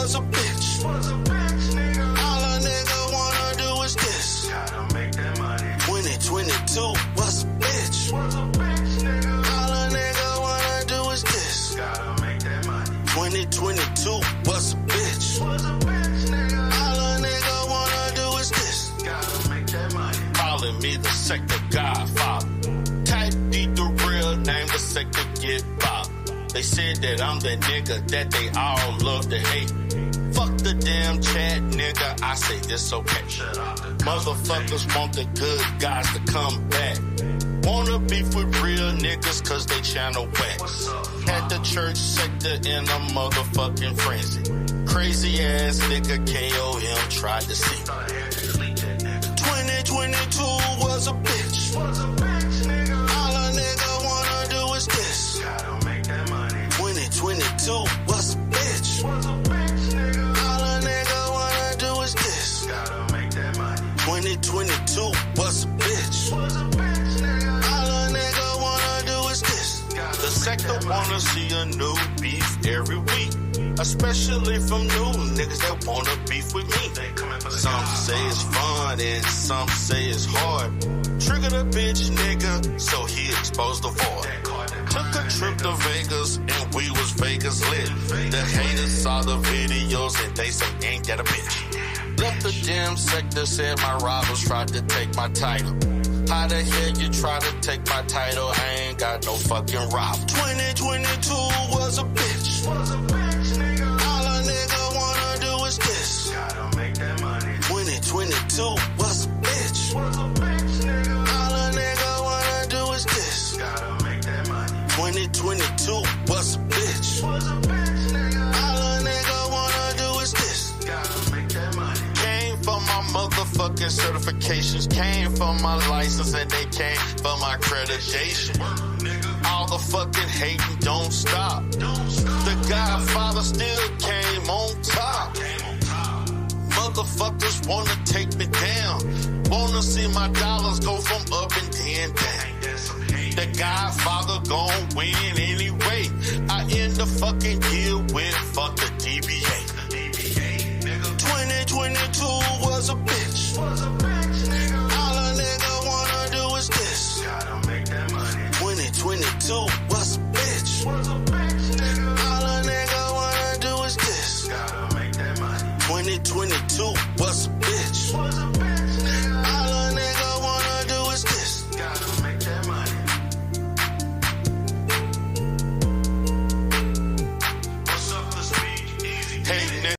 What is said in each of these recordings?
Was a bitch. All a nigga wanna do is this. Gotta make that money. 2022 was a bitch. All a nigga wanna do is this. Gotta make that money. 2022 was a bitch. All a nigga wanna do is this. Gotta make that money. Calling me the sector godfather. Type D DERELL, name the sector get pop. They said that I'm the nigga that they all love to hate. Fuck the damn chat, nigga, I say this okay. Motherfuckers want the good guys to come back. Wanna beef with real niggas cause they channel whack. Had the church sector in a motherfucking frenzy. Crazy ass nigga KOM tried to see. 2022 was a bitch. All a nigga wanna do is this. 2022 was a bitch. All a nigga wanna do is this. Gotta make that money. 2022 was a bitch. All a nigga wanna do is this. The sector wanna see a new beef every week. Especially from new niggas that wanna beef with me. Some say it's fun and some say it's hard. Trigger the bitch nigga, so he exposed the void. Took a trip to Vegas and we was Vegas lit. The haters saw the videos and they say ain't that a bitch. Left the damn sector, said my rivals tried to take my title. How the hell you try to take my title? I ain't got no fucking rival. 2022 was a bitch. All a nigga wanna do is this. Gotta make that money. 2022 was a bitch. All a nigga wanna do is this. Gotta make that money. 2022 was a bitch. All a nigga wanna do is this. Gotta make that money. Came for my motherfucking certifications. Came for my license and they came for my accreditation. All the fucking hating don't stop. The Godfather still came on top. Motherfuckers wanna take me down. Wanna see my dollars go from up and then down. The Godfather gon' win anyway. I end the fucking year with fuck the DBA. 2022 was a bitch. All a nigga wanna do is this. Gotta make that money. 2022 was a bitch. All a nigga wanna do is this. Gotta make that money. 2022 was a bitch. All a nigga wanna do is this. Gotta make that money. What's up, the speed? Easy. Hey, nigga.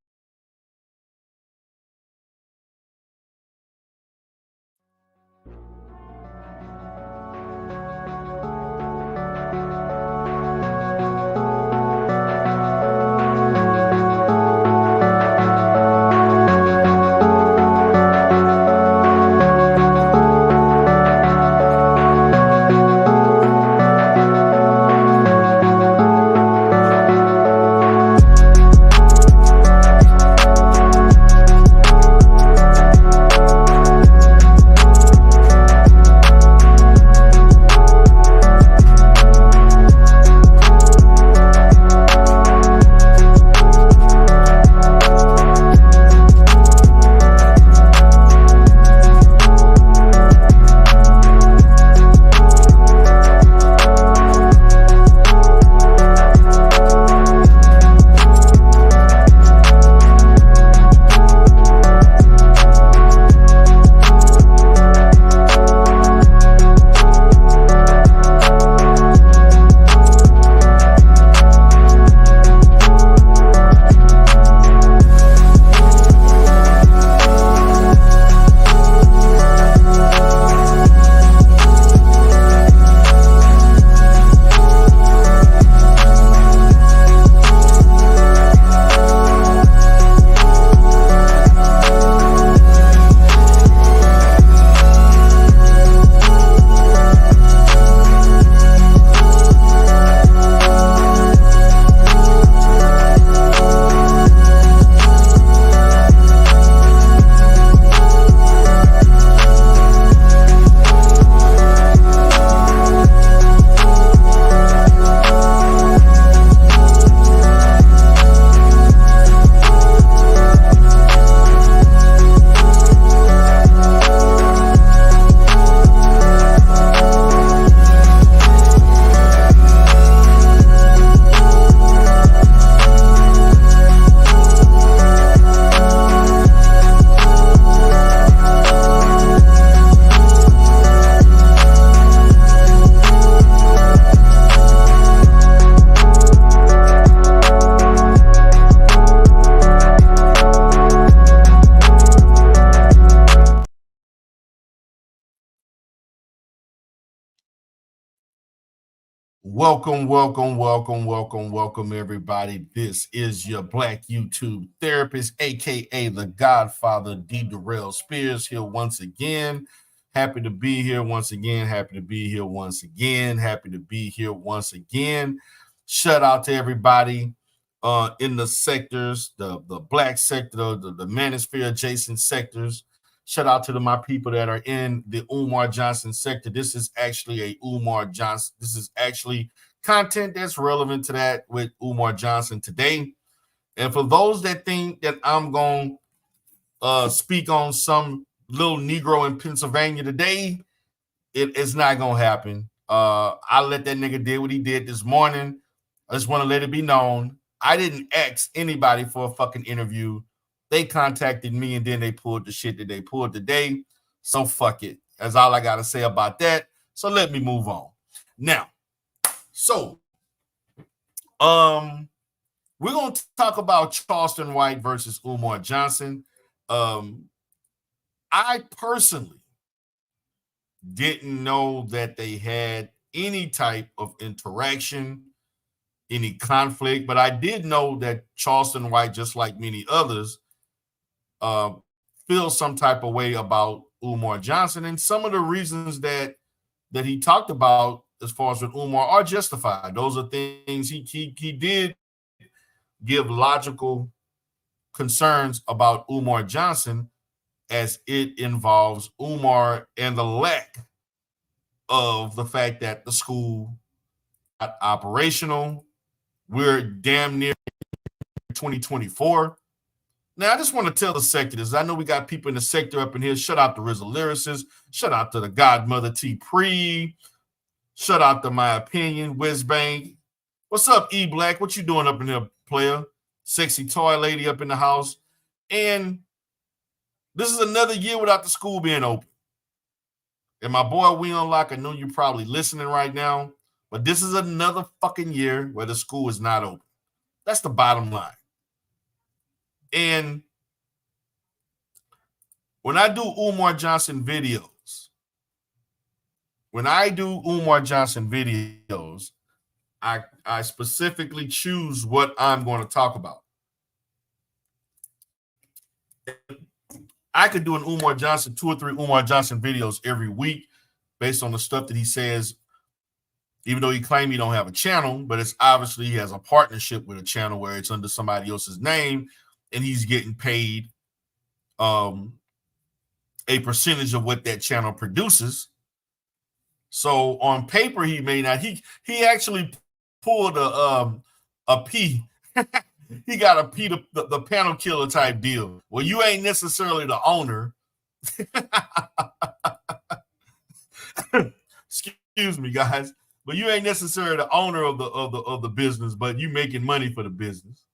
Welcome, welcome, welcome, welcome, welcome, everybody. This is your Black YouTube therapist, aka the Godfather, DERELL Spears, here once again. Happy to be here once again. Happy to be here once again. Happy to be here once again. Shout out to everybody in the sectors, the black sector, the manosphere adjacent sectors. Shout out to my people that are in the Umar Johnson sector. This is actually a Umar Johnson. This is actually content that's relevant to that with Umar Johnson today. And for those that think that I'm going to speak on some little Negro in Pennsylvania today, it is not going to happen. I let that nigga do what he did this morning. I just want to let it be known. I didn't ask anybody for a fucking interview. They contacted me and then they pulled the shit that they pulled today. So fuck it. That's all I got to say about that. So let me move on. Now, so we're going to talk about Charleston White versus Umar Johnson. I personally didn't know that they had any type of interaction, any conflict, but I did know that Charleston White, just like many others, feels some type of way about Umar Johnson, and some of the reasons that he talked about as far as with Umar are justified. Those are things he did give logical concerns about Umar Johnson as it involves Umar and the lack of the fact that the school got operational. We're damn near 2024. Now, I just want to tell the sector this. I know we got people in the sector up in here. Shout out to RZA Lyricist. Shout out to the Godmother T. Pre. Shout out to My Opinion, Whizbang. What's up, E Black? What you doing up in here, player? Sexy toy lady up in the house. And this is another year without the school being open. And my boy, We Unlock, I know you're probably listening right now, but this is another fucking year where the school is not open. That's the bottom line. And when I do Umar Johnson videos, I specifically choose what I'm going to talk about. I could do an Umar Johnson, 2 or 3 Umar Johnson videos every week based on the stuff that he says, even though he claims he don't have a channel, but it's obviously he has a partnership with a channel where it's under somebody else's name and he's getting paid a percentage of what that channel produces. So on paper, he may not. He actually pulled a P. He got a P, the panel killer type deal. Well, you ain't necessarily the owner. Excuse me, guys, but you ain't necessarily the owner of the business, but you making money for the business,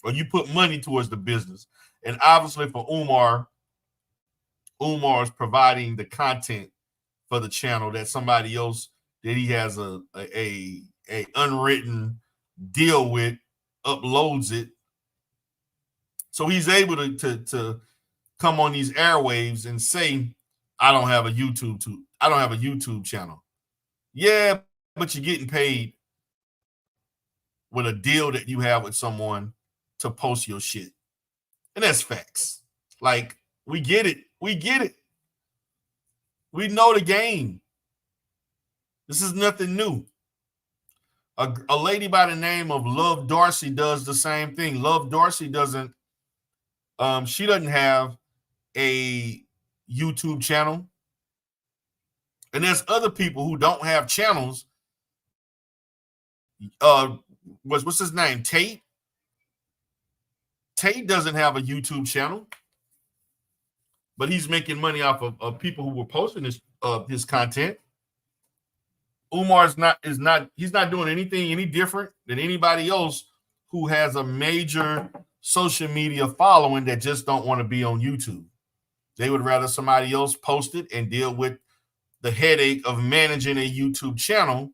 or you put money towards the business. And obviously, for Umar is providing the content for the channel that somebody else that he has a unwritten deal with uploads it. So he's able to come on these airwaves and say, I don't have a YouTube channel. Yeah, but you're getting paid with a deal that you have with someone to post your shit. And that's facts. Like, we get it. We know the game. This is nothing new. A lady by the name of Love Darcy does the same thing. Love Darcy doesn't have a YouTube channel. And there's other people who don't have channels. What's his name? Tate? Tate doesn't have a YouTube channel, but he's making money off of people who were posting his content. Umar he's not doing anything any different than anybody else who has a major social media following that just don't want to be on YouTube. They would rather somebody else post it and deal with the headache of managing a YouTube channel,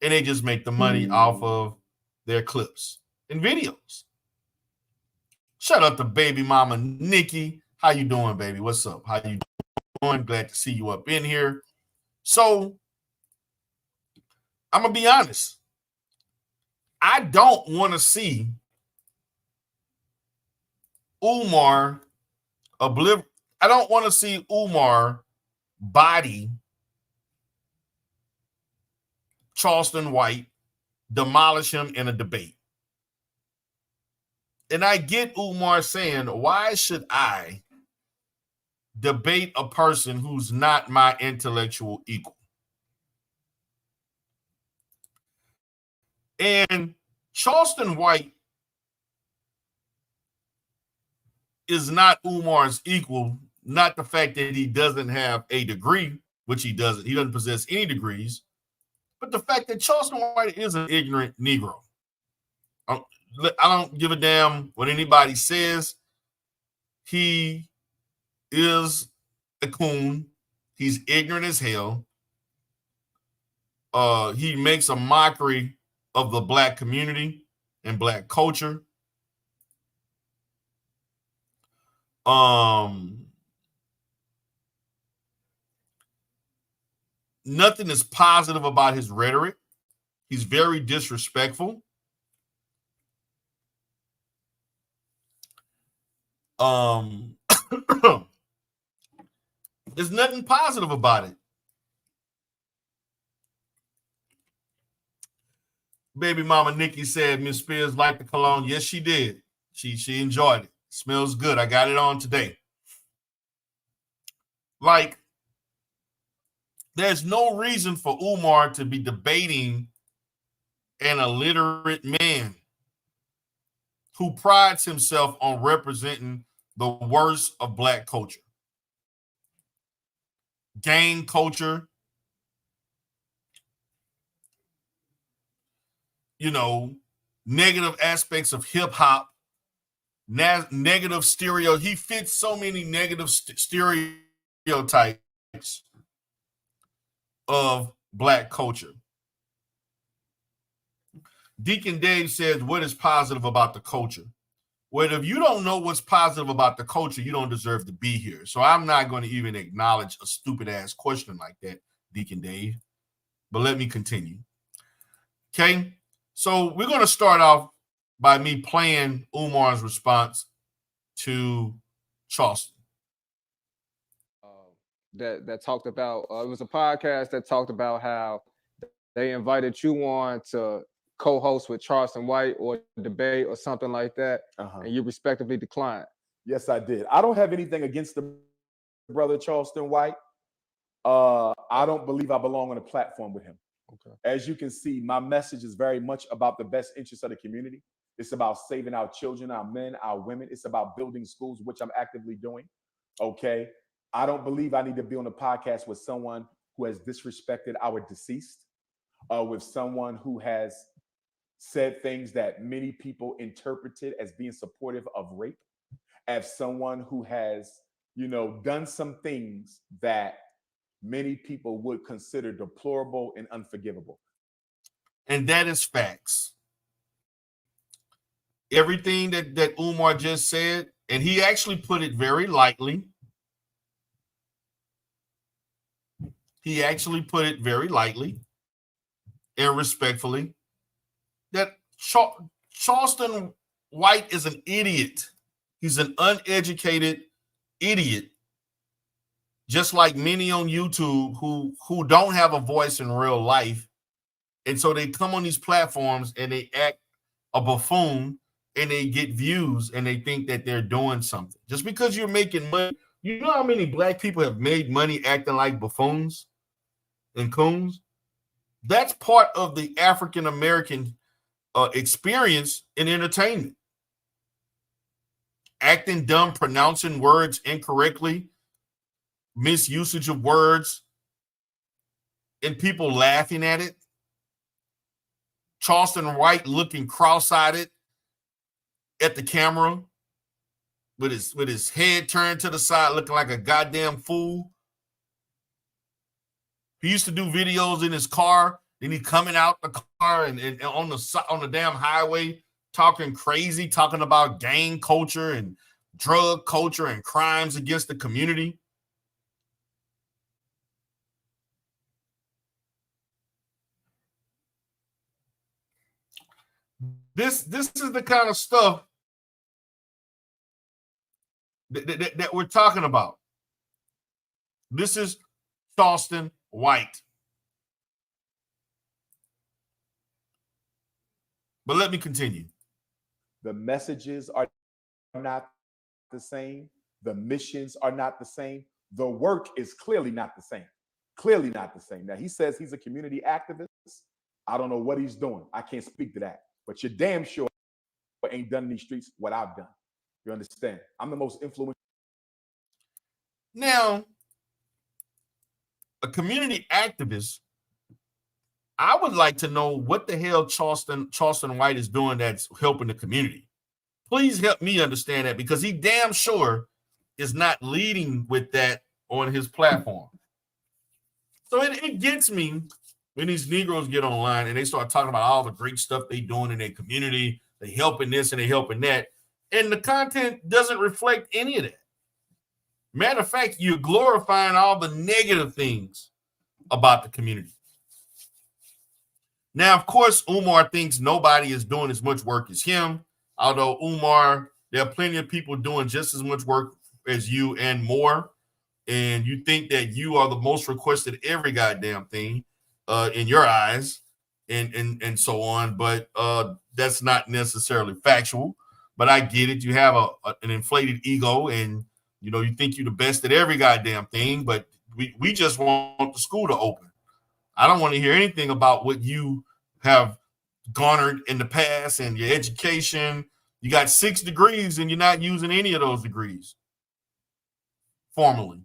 and they just make the money off of their clips and videos. Shout out to baby mama Nikki. How you doing, baby? What's up? How you doing? Glad to see you up in here. So I'm going to be honest. I don't want to see Umar I don't want to see Umar body Charleston White, demolish him in a debate. And I get Umar saying, why should I debate a person who's not my intellectual equal? And Charleston White is not Umar's equal, not the fact that he doesn't have a degree, which he doesn't. He doesn't possess any degrees, but the fact that Charleston White is an ignorant Negro. I don't give a damn what anybody says. He is a coon. He's ignorant as hell. He makes a mockery of the black community and black culture. Nothing is positive about his rhetoric. He's very disrespectful. There's nothing positive about it. Baby mama Nikki said Miss Spears liked the cologne. Yes, she did. She enjoyed it. Smells good. I got it on today. Like, there's no reason for Umar to be debating an illiterate man who prides himself on representing the worst of black culture. Gang culture, negative aspects of hip hop, negative stereo. He fits so many negative stereotypes of black culture. Deacon Dave says, what is positive about the culture? Well, if you don't know what's positive about the culture, you don't deserve to be here. So I'm not going to even acknowledge a stupid ass question like that, Deacon Dave. But let me continue. Okay. So we're going to start off by me playing Umar's response to Charleston. That talked about, it was a podcast that talked about how they invited you on to co-host with Charleston White or debate or something like that, and you respectively declined. Yes, I did. I don't have anything against the brother Charleston White. I don't believe I belong on a platform with him. Okay. As you can see, my message is very much about the best interests of the community. It's about saving our children, our men, our women. It's about building schools, which I'm actively doing. Okay. I don't believe I need to be on a podcast with someone who has disrespected our deceased, with someone who has said things that many people interpreted as being supportive of rape, as someone who has, done some things that many people would consider deplorable and unforgivable. And that is facts. Everything that Umar just said, and he actually put it very lightly. He actually put it very lightly and respectfully that Charleston White is an idiot. He's an uneducated idiot, just like many on YouTube who don't have a voice in real life. And so they come on these platforms and they act a buffoon and they get views and they think that they're doing something. Just because you're making money, you know how many black people have made money acting like buffoons and coons? That's part of the African-American experience in entertainment. Acting dumb, pronouncing words incorrectly, misusage of words, and people laughing at it. Charleston White looking cross-eyed at the camera with his head turned to the side, looking like a goddamn fool. He used to do videos in his car, then he coming out the car and on the damn highway talking crazy, talking about gang culture and drug culture and crimes against the community. This is the kind of stuff that we're talking about. This is Charleston White. But let me continue. The messages are not the same. The missions are not the same. The work is clearly not the same. Clearly not the same. Now, he says he's a community activist. I don't know what he's doing. I can't speak to that. But you're damn sure ain't done in these streets what I've done. You understand? I'm the most influential. Now, a community activist, I would like to know what the hell Charleston White is doing that's helping the community. Please help me understand that, because he damn sure is not leading with that on his platform. So it gets me when these Negroes get online and they start talking about all the great stuff they doing in their community. They helping this and they helping that. And the content doesn't reflect any of that. Matter of fact, you're glorifying all the negative things about the community. Now, of course, Umar thinks nobody is doing as much work as him. Although Umar, there are plenty of people doing just as much work as you and more. And you think that you are the most requested every goddamn thing in your eyes and so on. But that's not necessarily factual. But I get it. You have an inflated ego and, you know, you think you're the best at every goddamn thing. But we just want the school to open. I don't want to hear anything about what you have garnered in the past and your education. You got 6 degrees and you're not using any of those degrees formally.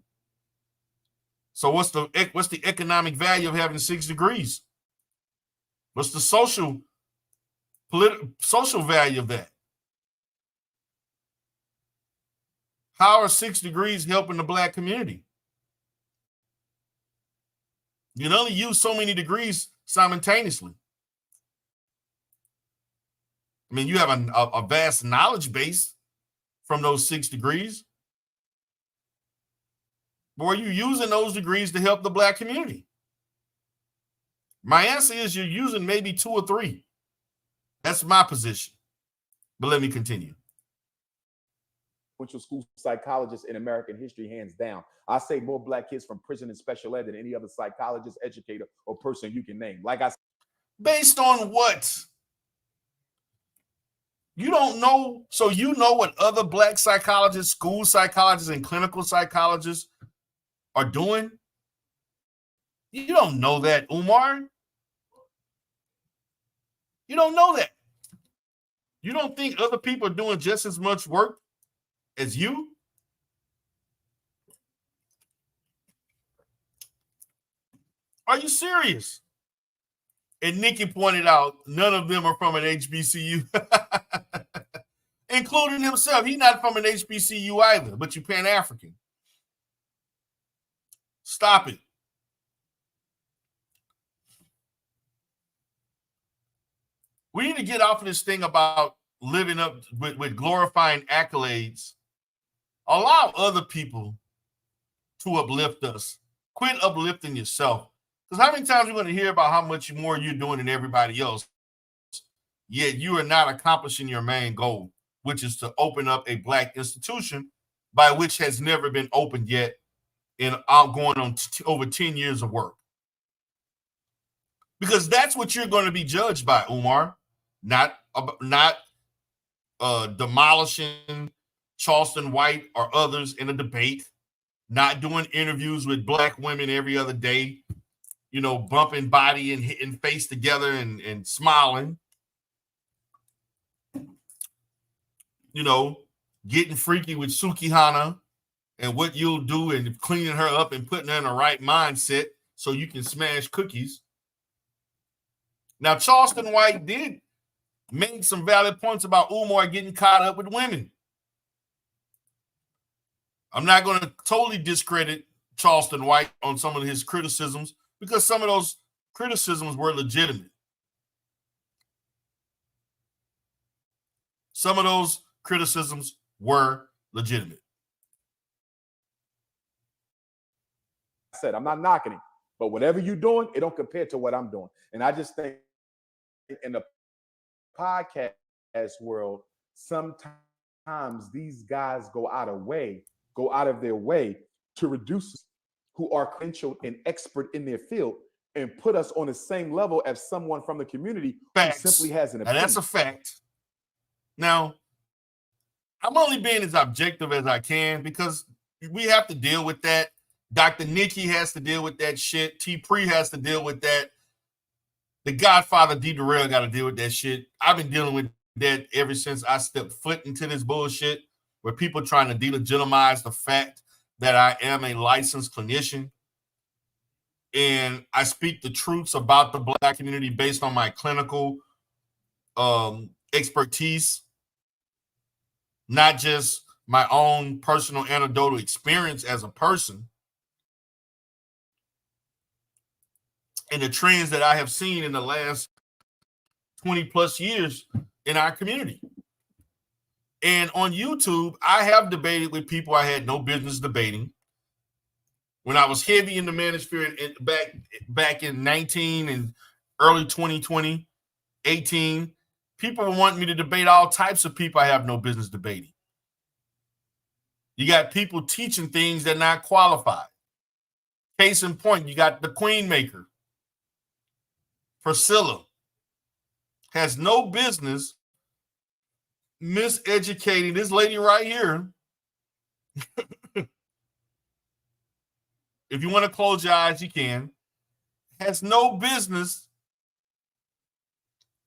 So what's the economic value of having 6 degrees? What's the social value of that? How are 6 degrees helping the Black community? You can only use so many degrees simultaneously. I mean, you have a vast knowledge base from those 6 degrees. But are you using those degrees to help the Black community? My answer is you're using maybe 2 or 3. That's my position. But let me continue. School psychologist in American history, hands down. I say more Black kids from prison and special ed than any other psychologist, educator, or person you can name. Like I said. Based on what? You don't know. So you know what other Black psychologists, school psychologists, and clinical psychologists are doing? You don't know that, Umar. You don't know that. You don't think other people are doing just as much work as you? Are you serious? And Nikki pointed out none of them are from an HBCU, including himself. He's not from an HBCU either, but you're Pan-African. Stop it. We need to get off of this thing about living up with glorifying accolades. Allow other people to uplift us. Quit uplifting yourself. Because how many times are we going to hear about how much more you're doing than everybody else, yet you are not accomplishing your main goal, which is to open up a Black institution by which has never been opened yet and going on over 10 years of work. Because that's what you're going to be judged by, Umar. Not demolishing Charleston White or others in a debate, not doing interviews with Black women every other day, you know, bumping body and hitting face together and smiling, you know, getting freaky with Sukihana and what you'll do and cleaning her up and putting her in the right mindset so you can smash cookies. Now, Charleston White did make some valid points about Umar getting caught up with women. I'm not going to totally discredit Charleston White on some of his criticisms because some of those criticisms were legitimate. Some of those criticisms were legitimate. I said, I'm not knocking it, but whatever you're doing, it don't compare to what I'm doing. And I just think in the podcast world, sometimes these guys go out of their way to reduce who are credentialed and expert in their field and put us on the same level as someone from the community Facts. who simply has an opinion. Now, that's a fact. Now, I'm only being as objective as I can because we have to deal with that. Dr. Nikki has to deal with that shit. T. Pre has to deal with that. The Godfather DERELL got to deal with that shit. I've been dealing with that ever since I stepped foot into this bullshit where people trying to delegitimize the fact that I am a licensed clinician and I speak the truths about the Black community based on my clinical expertise, not just my own personal anecdotal experience as a person and the trends that I have seen in the last 20 plus years in our community. And on YouTube, I have debated with people I had no business debating. When I was heavy in the manosphere back in 19 and early 2020, 18, people want me to debate all types of people I have no business debating. You got people teaching things that are not qualified. Case in point, you got the Queen Maker. Priscilla has no business miseducating this lady right here. If you want to close your eyes, you can. Has no business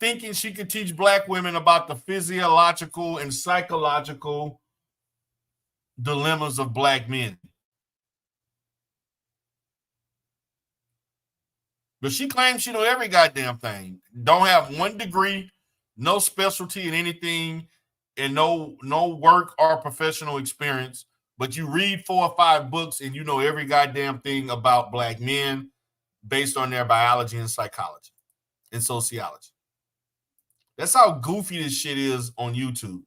thinking she could teach Black women about the physiological and psychological dilemmas of Black men. But she claims she know every goddamn thing. Don't have one degree, no specialty in anything, and no work or professional experience. But you read 4 or 5 books and you know every goddamn thing about Black men based on their biology and psychology and sociology. That's how goofy this shit is on YouTube.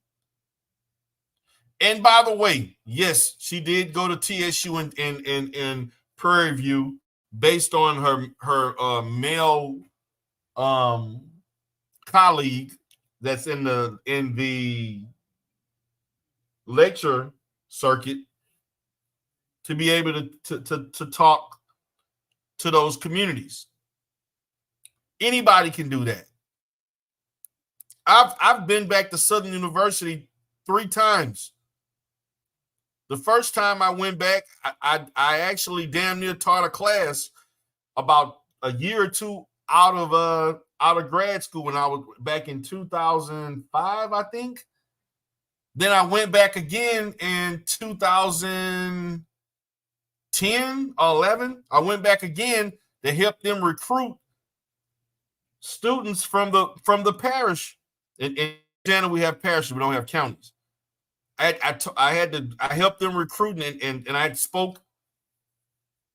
And by the way, yes, she did go to TSU in Prairie View based on her male colleague that's in the lecture circuit to be able to talk to those communities. Anybody can do that. I've been back to Southern University 3 times. The first time I went back, I actually damn near taught a class about a year or 2 out of grad school when I was back in 2005, I think. Then I went back again in 2010 or 11. I went back again to help them recruit students from the parish. In Indiana, we have parishes, we don't have counties. I helped them recruit and I spoke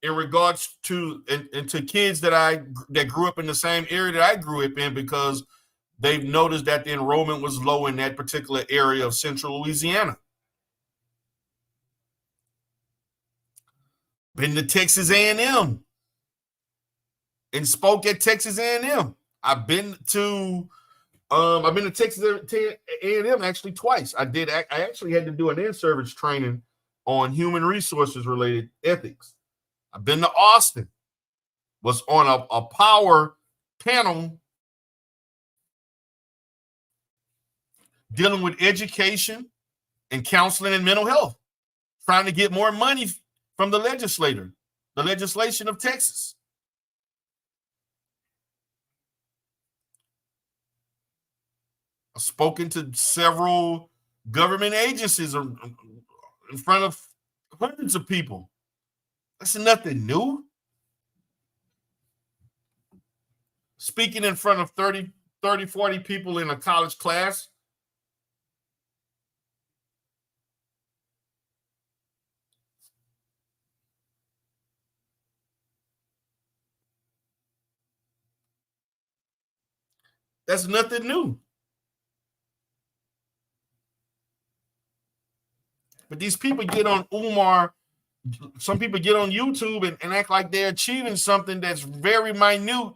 in regards to and to kids that grew up in the same area that I grew up in because they've noticed that the enrollment was low in that particular area of central Louisiana. Been to Texas A&M and spoke at Texas A&M. I've been to Texas A&M actually twice. I actually had to do an in-service training on human resources related ethics. I've been to Austin, was on a power panel dealing with education and counseling and mental health, trying to get more money from the legislation of Texas. I've spoken to several government agencies in front of hundreds of people. That's nothing new. Speaking in front of 30, 40 people in a college class. That's nothing new. But these people get on Umar, some people get on YouTube and act like they're achieving something that's very minute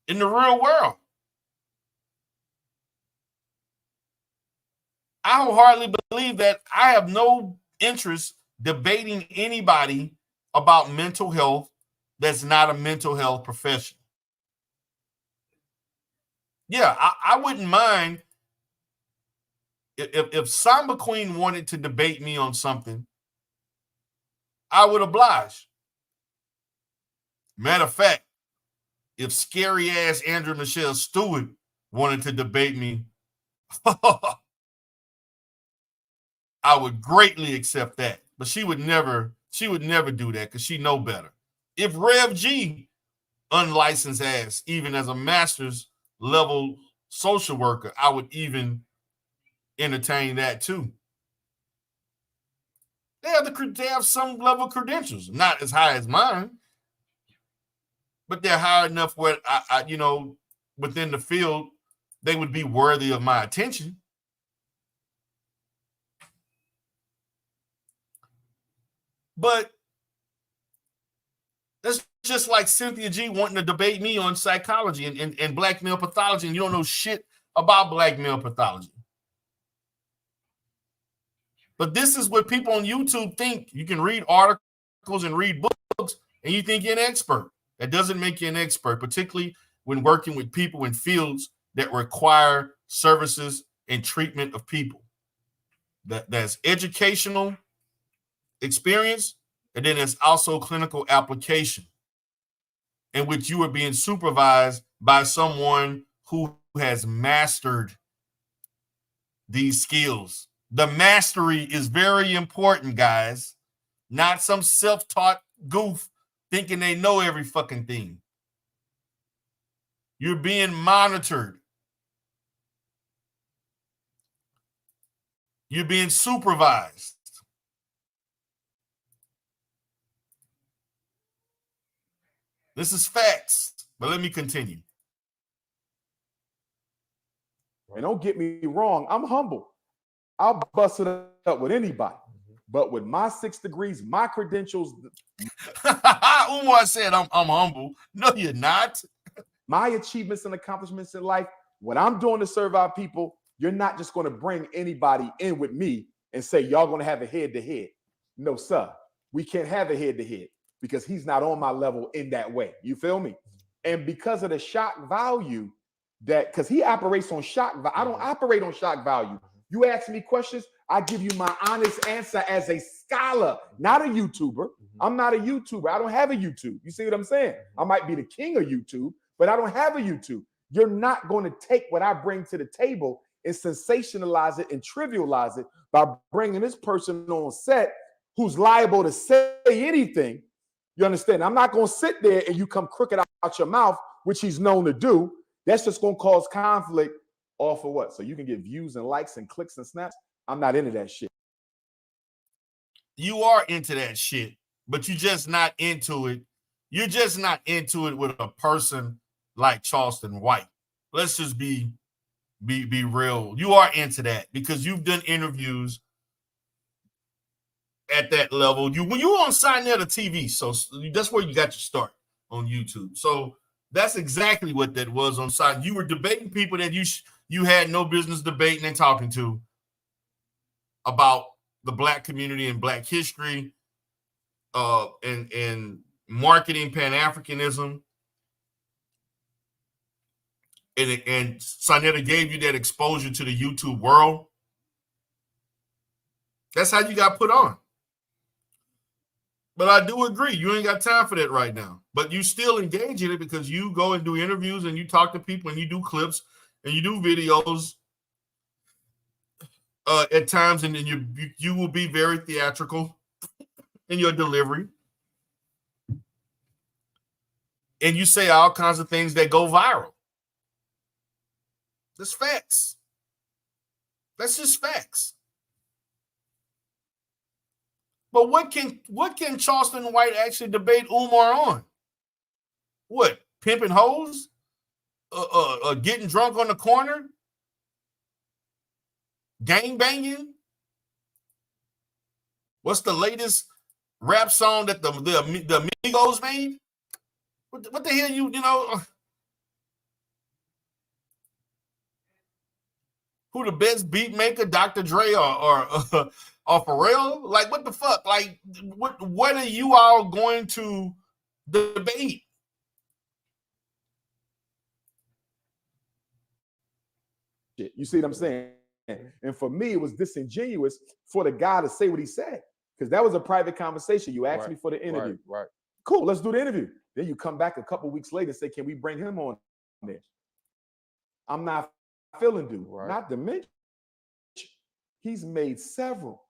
in the real world. I wholeheartedly believe that I have no interest debating anybody about mental health that's not a mental health professional. Yeah, I wouldn't mind if Samba Queen wanted to debate me on something, I would oblige. Matter of fact, if scary ass Andrew Michelle Stewart wanted to debate me, I would greatly accept that. But she would never do that because she know better. If Rev G, unlicensed ass, even as a master's level social worker, I would even entertain that too. They have some level of credentials, not as high as mine, but they're high enough where I within the field, they would be worthy of my attention. But that's just like Cynthia G wanting to debate me on psychology and black male pathology, and you don't know shit about black male pathology. But this is what people on YouTube think. You can read articles and read books, and you think you're an expert. That doesn't make you an expert, particularly when working with people in fields that require services and treatment of people. That's educational experience, and then there's also clinical application, in which you are being supervised by someone who has mastered these skills. The mastery is very important, guys. Not some self-taught goof thinking they know every fucking thing. You're being monitored. You're being supervised. This is facts, but let me continue. And don't get me wrong, I'm humble. I'll bust it up with anybody. But with my 6 degrees, my credentials. Umar said I'm humble. No, you're not. My achievements and accomplishments in life, what I'm doing to serve our people, you're not just going to bring anybody in with me and say, y'all going to have a head-to-head. No, sir. We can't have a head-to-head because he's not on my level in that way. You feel me? And because of the shock value because he operates on shock value. I don't operate on shock value. You ask me questions, I give you my honest answer as a scholar, not a YouTuber. I'm not a YouTuber. I don't have a YouTube. You see what I'm saying? I might be the king of YouTube, but I don't have a YouTube. You're not going to take what I bring to the table and sensationalize it and trivialize it by bringing this person on set who's liable to say anything. You understand? I'm not going to sit there and you come crooked out your mouth, which he's known to do. That's just going to cause conflict. All for what? So you can get views and likes and clicks and snaps. I'm not into that shit. You are into that shit, but you're just not into it. You're just not into it with a person like Charleston White. Let's just be real. You are into that because you've done interviews at that level. When you were on Sinetta TV, so that's where you got your start on YouTube. So that's exactly what that was on side. You were debating people that you had no business debating and talking to about the Black community and Black history, and marketing Pan-Africanism. And Sinetta gave you that exposure to the YouTube world. That's how you got put on. But I do agree, you ain't got time for that right now. But you still engage in it because you go and do interviews and you talk to people and you do clips and you do videos at times, and then you will be very theatrical in your delivery. And you say all kinds of things that go viral. That's facts. That's just facts. But what can Charleston White actually debate Umar on? What? Pimping hoes? Getting drunk on the corner? Gang banging? What's the latest rap song that the Migos made? What the hell you know? Who the best beat maker, Dr. Dre or Pharrell? Like, what the fuck? Like, what are you all going to debate? You see what I'm saying? And for me, it was disingenuous for the guy to say what he said, because that was a private conversation. You asked me for the interview. Right. Cool, let's do the interview. Then you come back a couple weeks later and say, can we bring him on there? I'm not feeling dude. Right. Not to mention, he's made several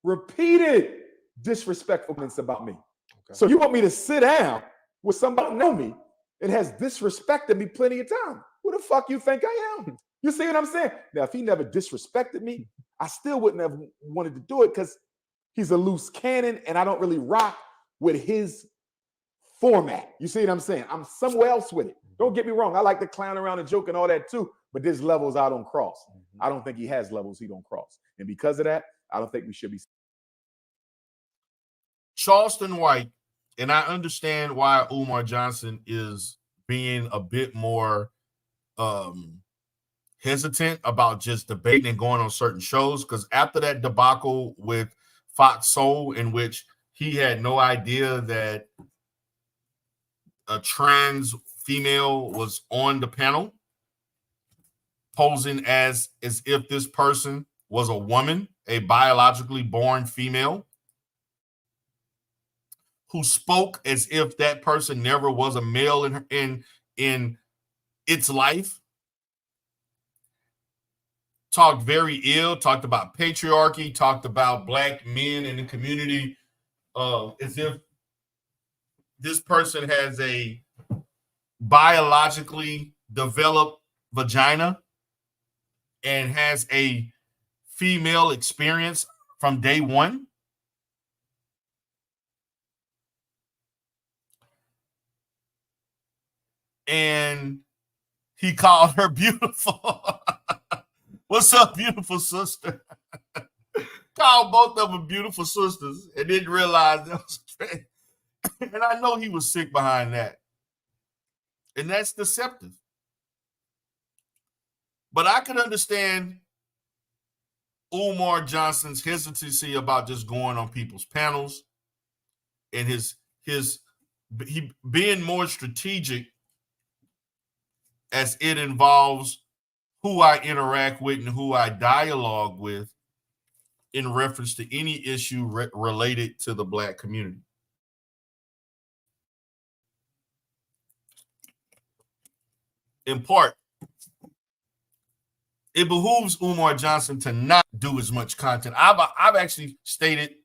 repeated disrespectful comments about me. Okay. So you want me to sit down with somebody who know me and has disrespected me plenty of time? Who the fuck you think I am? You see what I'm saying? Now, if he never disrespected me, I still wouldn't have wanted to do it, because he's a loose cannon and I don't really rock with his format. You see what I'm saying? I'm somewhere else with it. Don't get me wrong. I like to clown around and joke and all that too, but there's levels I don't cross. I don't think he has levels he don't cross. And because of that, I don't think we should be. Charleston White, and I understand why Umar Johnson is being a bit more hesitant about just debating and going on certain shows, because after that debacle with Fox Soul, in which he had no idea that a trans female was on the panel, posing as if this person was a woman, a biologically born female, who spoke as if that person never was a male in its life, talked very ill, talked about patriarchy, talked about black men in the community, as if this person has a biologically developed vagina and has a female experience from day one. And he called her beautiful. What's up, beautiful sister? Called both of them beautiful sisters and didn't realize that was a trend. And I know he was sick behind that. And that's deceptive. But I can understand Umar Johnson's hesitancy about just going on people's panels and he being more strategic as it involves who I interact with and who I dialogue with in reference to any issue related to the black community. In part, it behooves Umar Johnson to not do as much content. I've actually stated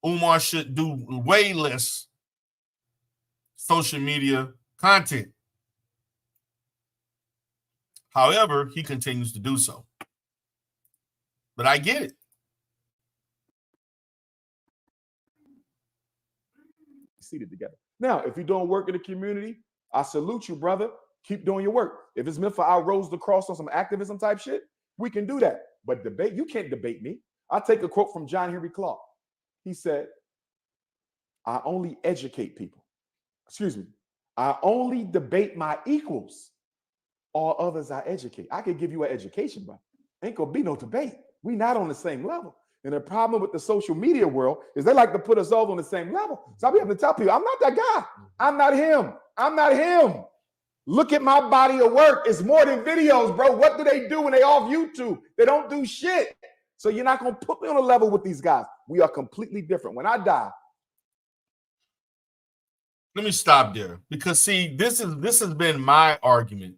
Umar should do way less social media content. However, he continues to do so. But I get it. Seated together. Now, if you're doing work in the community, I salute you, brother. Keep doing your work. If it's meant for our roads to cross on some activism type shit, we can do that. But debate, you can't debate me. I'll take a quote from John Henry Clark. He said, I only educate people. Excuse me. I only debate my equals. All others I educate. I could give you an education, bro. Ain't gonna be no debate. We not on the same level. And the problem with the social media world is they like to put us all on the same level. So I be able to tell people, I'm not that guy. I'm not him. I'm not him. Look at my body of work. It's more than videos, bro. What do they do when they off YouTube? They don't do shit. So you're not gonna put me on a level with these guys. We are completely different. When I die. Let me stop there, because see, this has been my argument.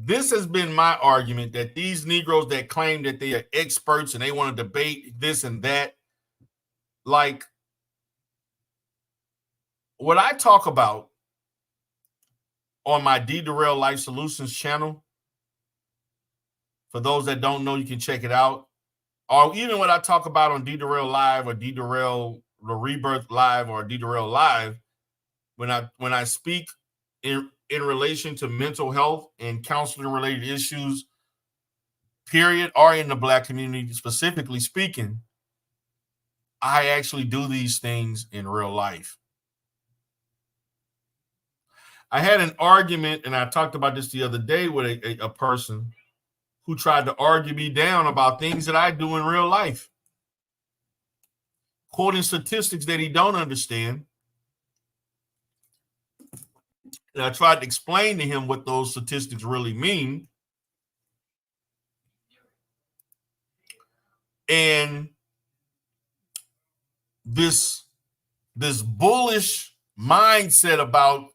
This has been my argument that these Negroes that claim that they are experts and they want to debate this and that, like what I talk about on my DERELL Life Solutions channel, for those that don't know, you can check it out. Or even what I talk about on DERELL Live or DERELL the Rebirth Live or DERELL Live, when I speak in relation to mental health and counseling related issues, period, or in the black community specifically speaking, I actually do these things in real life. I had an argument, and I talked about this the other day with a person who tried to argue me down about things that I do in real life, quoting statistics that he don't understand. And I tried to explain to him what those statistics really mean. And this bullish mindset about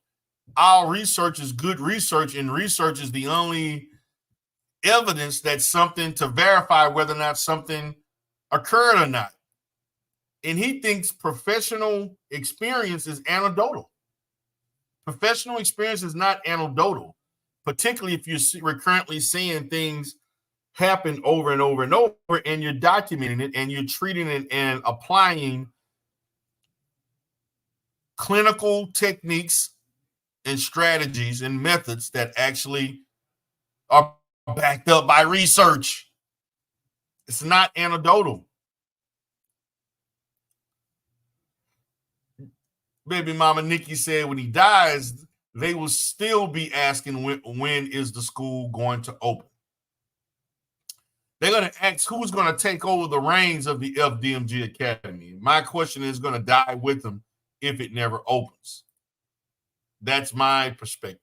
our research is good research, and research is the only evidence that something to verify whether or not something occurred or not. And he thinks professional experience is anecdotal. Professional experience is not anecdotal, particularly if you're currently seeing things happen over and over and over, and you're documenting it and you're treating it and applying clinical techniques and strategies and methods that actually are backed up by research. It's not anecdotal. Baby mama Nikki said when he dies, they will still be asking when is the school going to open. They're going to ask who's going to take over the reins of the FDMG Academy. My question is going to die with them if it never opens. That's my perspective.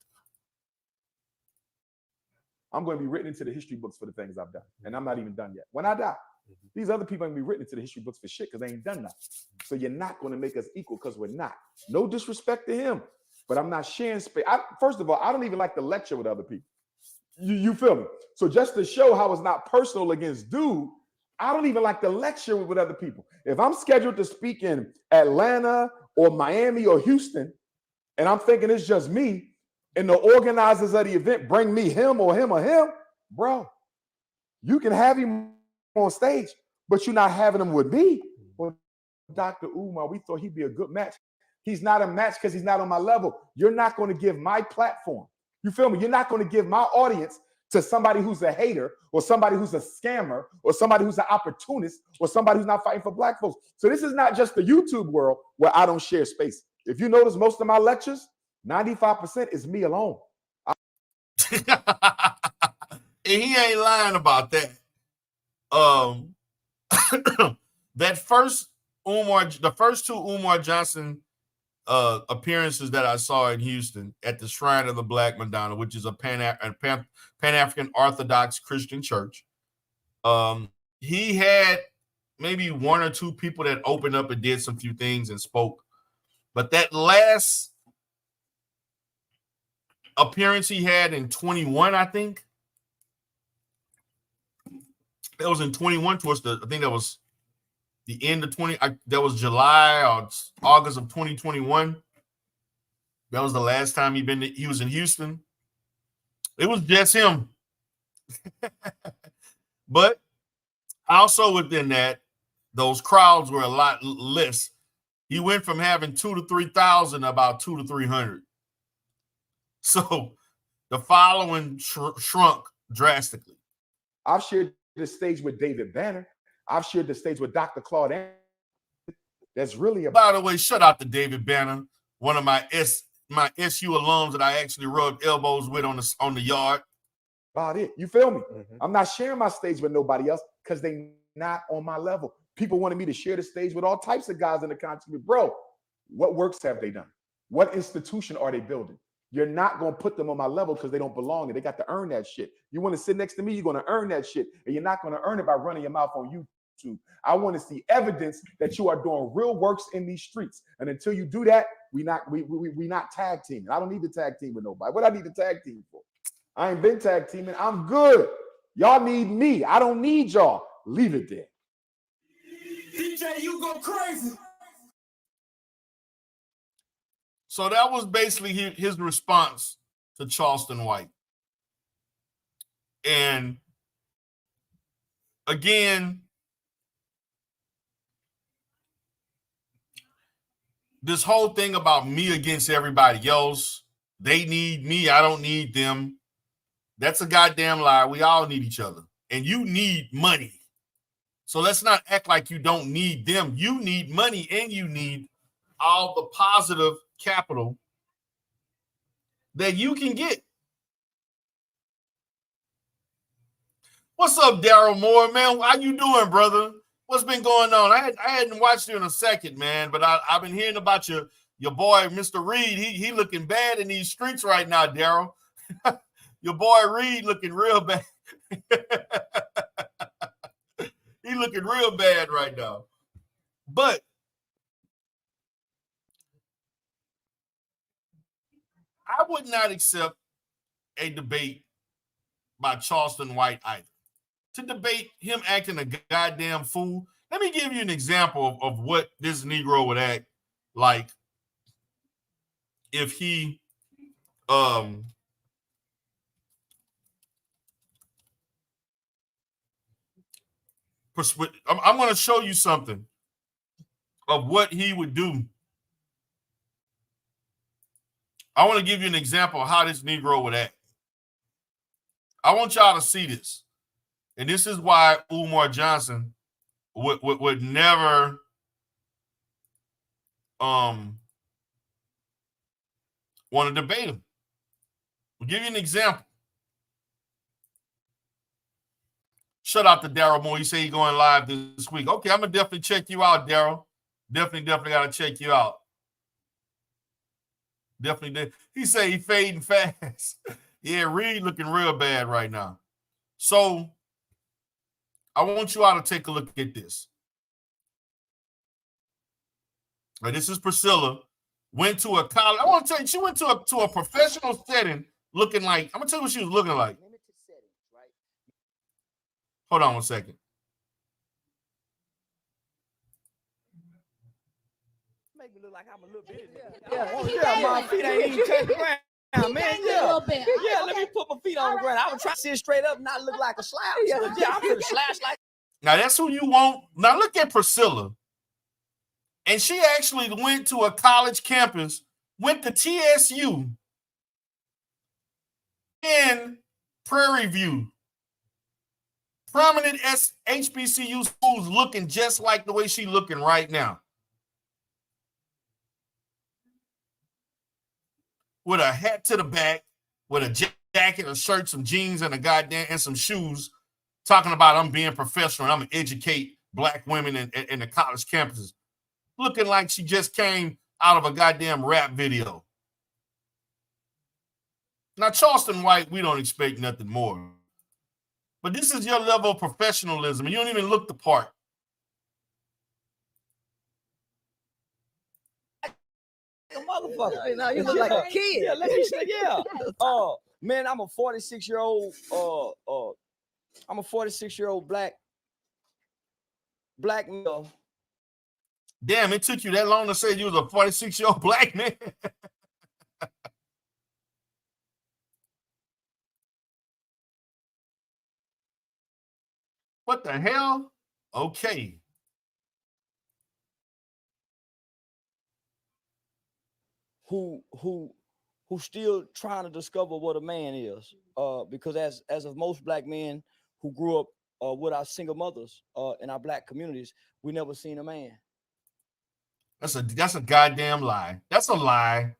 I'm going to be written into the history books for the things I've done. And I'm not even done yet. When I die, these other people are going to be written into the history books for shit because they ain't done nothing. So you're not going to make us equal because we're not. No disrespect to him, but I'm not sharing space. First of all, I don't even like to lecture with other people. You feel me? So just to show how it's not personal against dude, I don't even like to lecture with other people. If I'm scheduled to speak in Atlanta or Miami or Houston, and I'm thinking it's just me, and the organizers of the event bring me him or him or him, bro, you can have him on stage, but you're not having him with me. Well, Dr. Umar, we thought he'd be a good match. He's not a match because he's not on my level. You're not going to give my platform. You feel me? You're not going to give my audience to somebody who's a hater or somebody who's a scammer or somebody who's an opportunist or somebody who's not fighting for black folks. So this is not just the YouTube world where I don't share space. If you notice most of my lectures, 95% is me alone. And he ain't lying about that. That first the first two Umar Johnson appearances that I saw in Houston at the Shrine of the Black Madonna, which is a Pan-African Orthodox Christian church. He had maybe one or two people that opened up and did some few things and spoke. But that last appearance he had in 21, I think. That was in 21 towards I think that was the end of 20. That was July or August of 2021. That was the last time he was in Houston. It was just him. But also within that, those crowds were a lot less. He went from having 2,000 to 3,000 about 200 to 300. So the following shrunk drastically. I've shared the stage with David Banner. I've shared the stage with Dr. Claude Anderson. That's really By the way, shout out to David Banner, one of my SU alums that I actually rubbed elbows with on the yard. About it. You feel me? Mm-hmm. I'm not sharing my stage with nobody else because they not on my level. People wanted me to share the stage with all types of guys in the country. Bro, what works have they done? What institution are they building? You're not going to put them on my level because they don't belong there. They got to earn that shit. You want to sit next to me, you're going to earn that shit. And you're not going to earn it by running your mouth on YouTube. I want to see evidence that you are doing real works in these streets. And until you do that, we not tag teaming. I don't need to tag team with nobody. What I need to tag team for? I ain't been tag teaming. I'm good. Y'all need me. I don't need y'all. Leave it there. DJ, you go crazy. So that was basically his response to Charleston White. And again, this whole thing about me against everybody else, they need me, I don't need them. That's a goddamn lie. We all need each other. And you need money. So let's not act like you don't need them. You need money and you need all the positive capital that you can get. What's up, Daryl Moore, man? How you doing, brother? What's been going on? I hadn't watched you in a second, man, but I've been hearing about your boy, Mr. Reed. He looking bad in these streets right now, Daryl. Your boy Reed looking real bad. He looking real bad right now. But I would not accept a debate by Charleston White either. To debate him acting a goddamn fool. Let me give you an example of what this Negro would act like if he I'm going to show you something of what he would do. I want to give you an example of how this Negro would act. I want y'all to see this. And this is why Umar Johnson would never want to debate him. I'll give you an example. Shout out to Daryl Moore. He said he's going live this week. Okay, I'm going to definitely check you out, Daryl. Definitely got to check you out. Definitely. He said he fading fast. Yeah, Reed looking real bad right now. So I want you all to take a look at this. Right, this is Priscilla. Went to a college. I want to tell you, she went to a professional setting looking like, I'm going to tell you what she was looking like. Hold on one second. Make me look like I'm a little bit. Yeah, my feet ain't even touch the ground, man. Yeah, let me put my feet on the ground. I would try to sit straight up and not look like a slouch. Yeah, I'm gonna slash like. Now that's who you want. Now look at Priscilla. And she actually went to a college campus, went to TSU in Prairie View. Prominent HBCU schools looking just like the way she looking right now. With a hat to the back, with a jacket, a shirt, some jeans, and and some shoes, talking about I'm being professional and I'm gonna educate black women in the college campuses. Looking like she just came out of a goddamn rap video. Now, Charleston White, we don't expect nothing more. But this is your level of professionalism, and you don't even look the part. A motherfucker. Now you look like a kid. Yeah, let me say, yeah. Man, I'm a 46-year-old. I'm a 46-year-old black male. Damn, it took you that long to say you was a 46-year-old black man. What the hell? Okay. Who still trying to discover what a man is? Because as of most black men who grew up with our single mothers in our black communities, we never seen a man. That's a goddamn lie. That's a lie.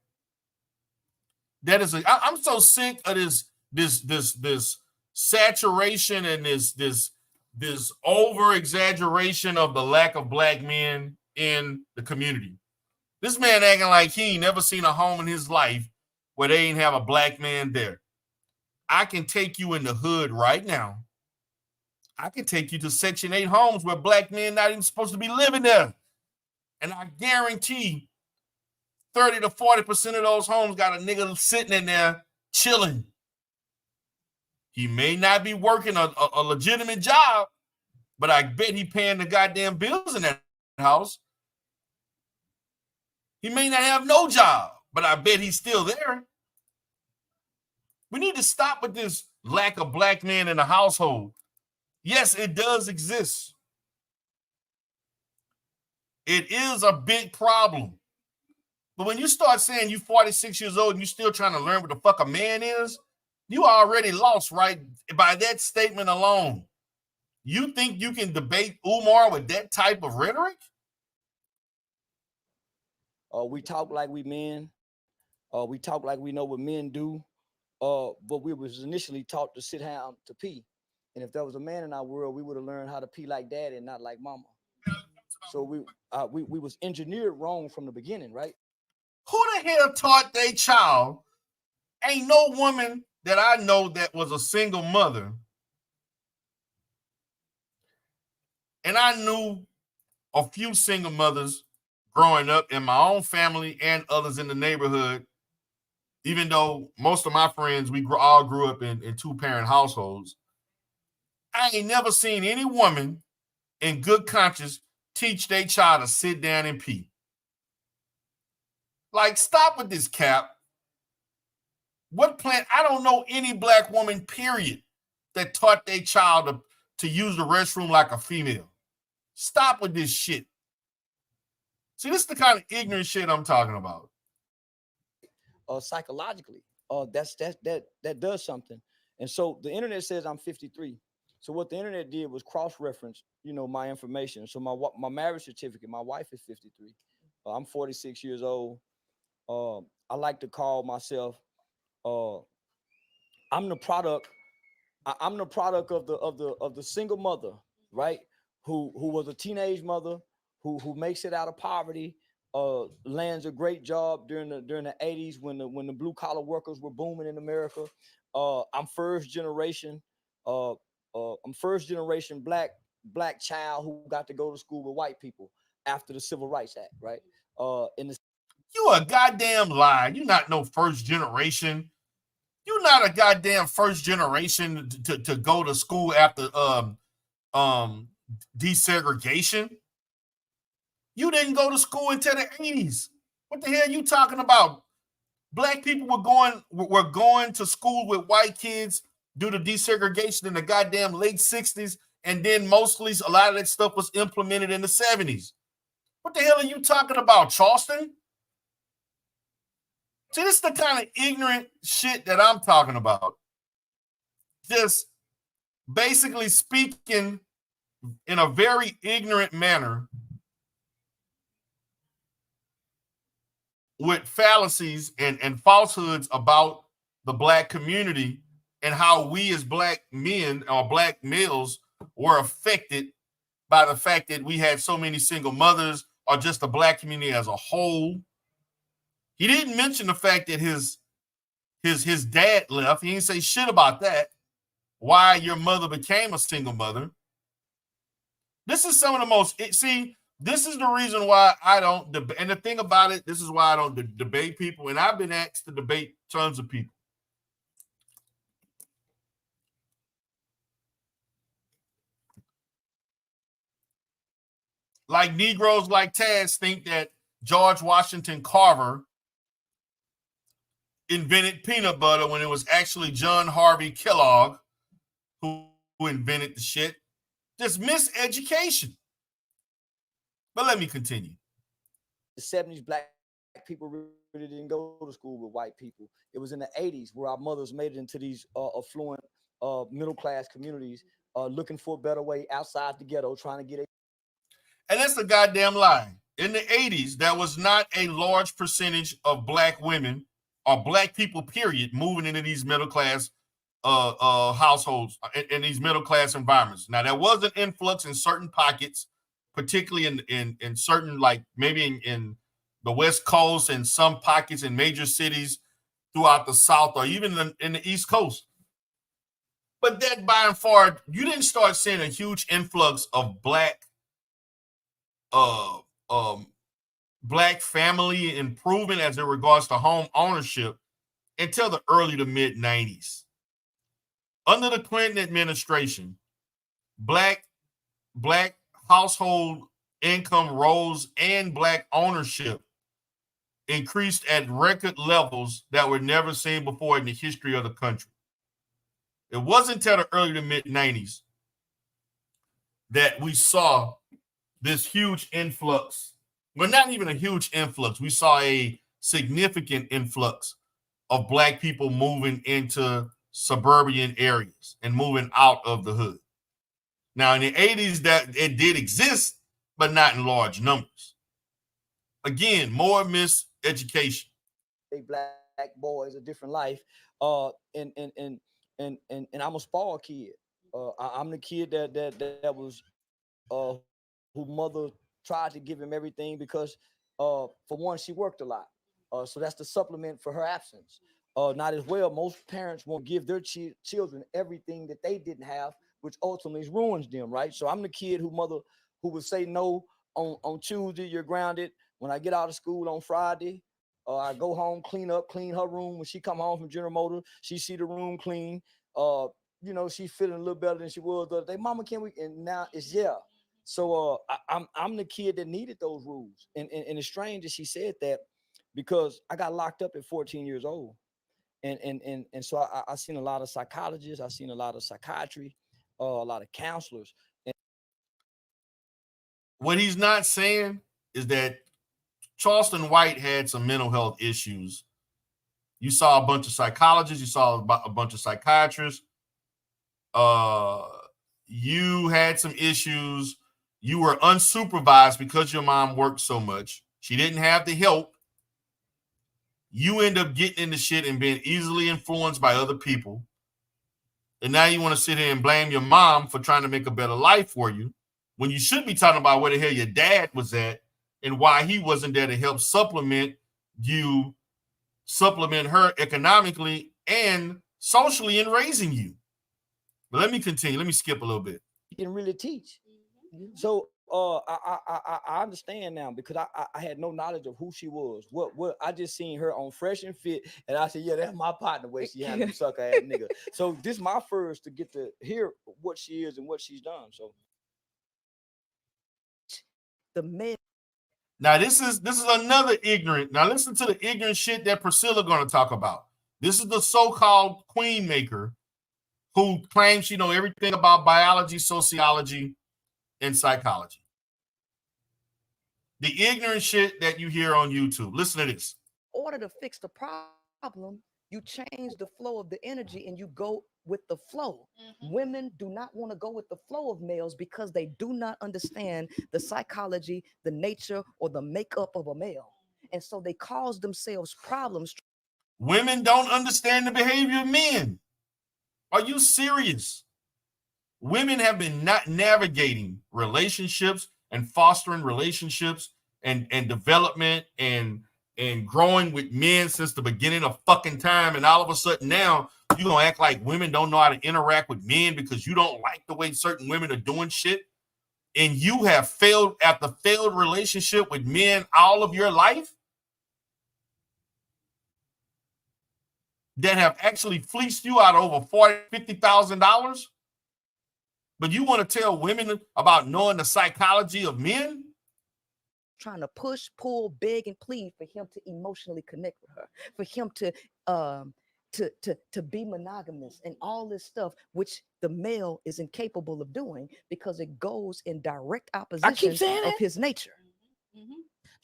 That is I'm so sick of this saturation and this over exaggeration of the lack of black men in the community. This man acting like he ain't never seen a home in his life where they ain't have a black man there. I can take you in the hood right now. I can take you to Section 8 homes where black men not even supposed to be living there. And I guarantee 30 to 40% of those homes got a nigga sitting in there chilling. He may not be working a legitimate job, but I bet he paying the goddamn bills in that house. He may not have no job, but I bet he's still there. We need to stop with this lack of black men in the household. Yes, it does exist. It is a big problem. But when you start saying you 46 years old and you still trying to learn what the fuck a man is, you already lost, right? By that statement alone. You think you can debate Umar with that type of rhetoric? We talk like we men. We talk like we know what men do, but we was initially taught to sit down to pee. And if there was a man in our world, we would have learned how to pee like daddy and not like mama. So we was engineered wrong from the beginning, right? Who the hell taught their child? Ain't no woman that I know that was a single mother. And I knew a few single mothers growing up in my own family and others in the neighborhood, even though most of my friends, we all grew up in two-parent households. I ain't never seen any woman in good conscience teach their child to sit down and pee. Like, stop with this cap. What plan? I don't know any black woman, period, that taught their child to use the restroom like a female. Stop with this shit. See, this is the kind of ignorant shit I'm talking about. Psychologically, that does something. And so the internet says I'm 53. So what the internet did was cross-reference, my information. So my marriage certificate, my wife is 53. I'm 46 years old. I like to call myself, I'm the product of the single mother, right? Who was a teenage mother, who makes it out of poverty, lands a great job during the 80s when the blue collar workers were booming in America. I'm first generation black child who got to go to school with white people after the Civil Rights Act, right? You a goddamn lie. You not no first generation. You not a goddamn first generation to go to school after desegregation. You didn't go to school until the 80s. What the hell are you talking about? Black people were going to school with white kids due to desegregation in the goddamn late 60s, and then mostly a lot of that stuff was implemented in the 70s. What the hell are you talking about, Charleston? See, this is the kind of ignorant shit that I'm talking about. Just basically speaking in a very ignorant manner with fallacies and falsehoods about the black community and how we as black men or black males were affected by the fact that we had so many single mothers or just the black community as a whole. He didn't mention the fact that his dad left. He didn't say shit about that. Why your mother became a single mother. This is some of the most, this is the reason why I don't debate. And the thing about it, this is why I don't debate people. And I've been asked to debate tons of people. Like Negroes like Taz think that George Washington Carver invented peanut butter when it was actually John Harvey Kellogg who invented the shit. Just miseducation. But let me continue. The 70s, black people really didn't go to school with white people. It was in the 80s where our mothers made it into these affluent middle-class communities looking for a better way outside the ghetto, trying to get a... And that's a goddamn lie. In the 80s, there was not a large percentage of black women or black people, period, moving into these middle-class households, in these middle-class environments. Now, there was an influx in certain pockets, particularly in certain, like maybe in the West Coast and some pockets in major cities throughout the South or even in the East Coast. But that by and far, you didn't start seeing a huge influx of black family improvement as it regards to home ownership until the early to mid 90s. Under the Clinton administration, black household income rose and black ownership increased at record levels that were never seen before in the history of the country. It wasn't until the early to mid 90s that we saw this huge influx. Well, not even a huge influx. We saw a significant influx of black people moving into suburban areas and moving out of the hood. Now, in the 80s, that it did exist, but not in large numbers. Again, more miseducation. black boys a different life. And I'm a spoiled kid. I'm the kid that was who mother tried to give him everything because for one, she worked a lot. So that's the supplement for her absence. Not as well, most parents won't give their children everything that they didn't have, which ultimately ruins them, right? So I'm the kid who would say no on Tuesday, you're grounded. When I get out of school on Friday, I go home, clean her room. When she come home from General Motors, she see the room clean. She's feeling a little better than she was the other day. Mama, can we? And now it's yeah. So I'm the kid that needed those rules. And it's strange that she said that because I got locked up at 14 years old. And so I seen a lot of psychologists, I seen a lot of psychiatry, a lot of counselors. And what he's not saying is that Charleston White had some mental health issues. You saw a bunch of psychologists, you saw a bunch of psychiatrists. You had some issues. You were unsupervised because your mom worked so much. She didn't have the help. You end up getting into shit and being easily influenced by other people. And now you want to sit here and blame your mom for trying to make a better life for you when you should be talking about where the hell your dad was at and why he wasn't there to help supplement her economically and socially in raising you. But let me continue. Let me skip a little bit. You can really teach. So I understand now because I had no knowledge of who she was. What I just seen her on Fresh and Fit, and I said, yeah, that's my partner. Way she had to sucker ass nigga. So this is my first to get to hear what she is and what she's done. So the man. Now this is another ignorant. Now listen to the ignorant shit that Priscilla going to talk about. This is the so-called queen maker who claims she know everything about biology, sociology, and psychology. The ignorant shit that you hear on YouTube. Listen to this. In order to fix the problem, you change the flow of the energy and you go with the flow. Women do not want to go with the flow of males because they do not understand the psychology, the nature, or the makeup of a male. And so they cause themselves problems. Women don't understand the behavior of men. Are you serious? Women have been not navigating relationships and fostering relationships and development and growing with men since the beginning of fucking time. And all of a sudden now you're going to act like women don't know how to interact with men because you don't like the way certain women are doing shit. And you have failed at the failed relationship with men all of your life that have actually fleeced you out of over $40,000, $50,000. But you want to tell women about knowing the psychology of men? Trying to push, pull, beg, and plead for him to emotionally connect with her, for him to be monogamous and all this stuff, which the male is incapable of doing because it goes in direct opposition of his nature.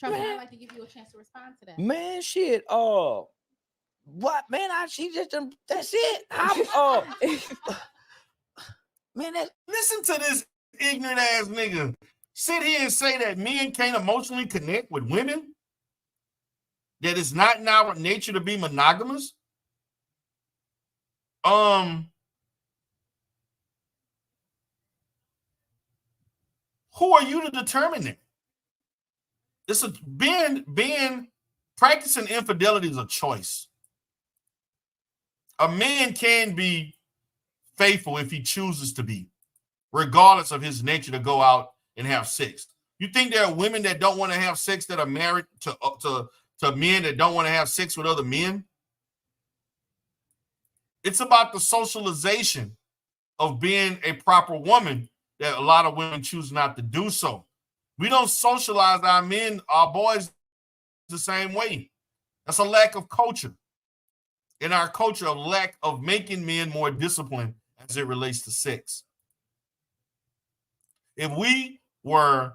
Charleston, I'd like to give you a chance to respond to that. Man, shit. What man? She just that's it. Man, listen to this ignorant ass nigga sit here and say that men can't emotionally connect with women, that it's not in our nature to be monogamous. Who are you to determine that? This is being practicing infidelity is a choice. A man can be faithful if he chooses to be, regardless of his nature to go out and have sex. You think there are women that don't want to have sex that are married to men that don't want to have sex with other men? It's about the socialization of being a proper woman that a lot of women choose not to do so. We don't socialize our men, our boys, the same way. That's a lack of culture. In our culture, a lack of making men more disciplined as it relates to sex. If we were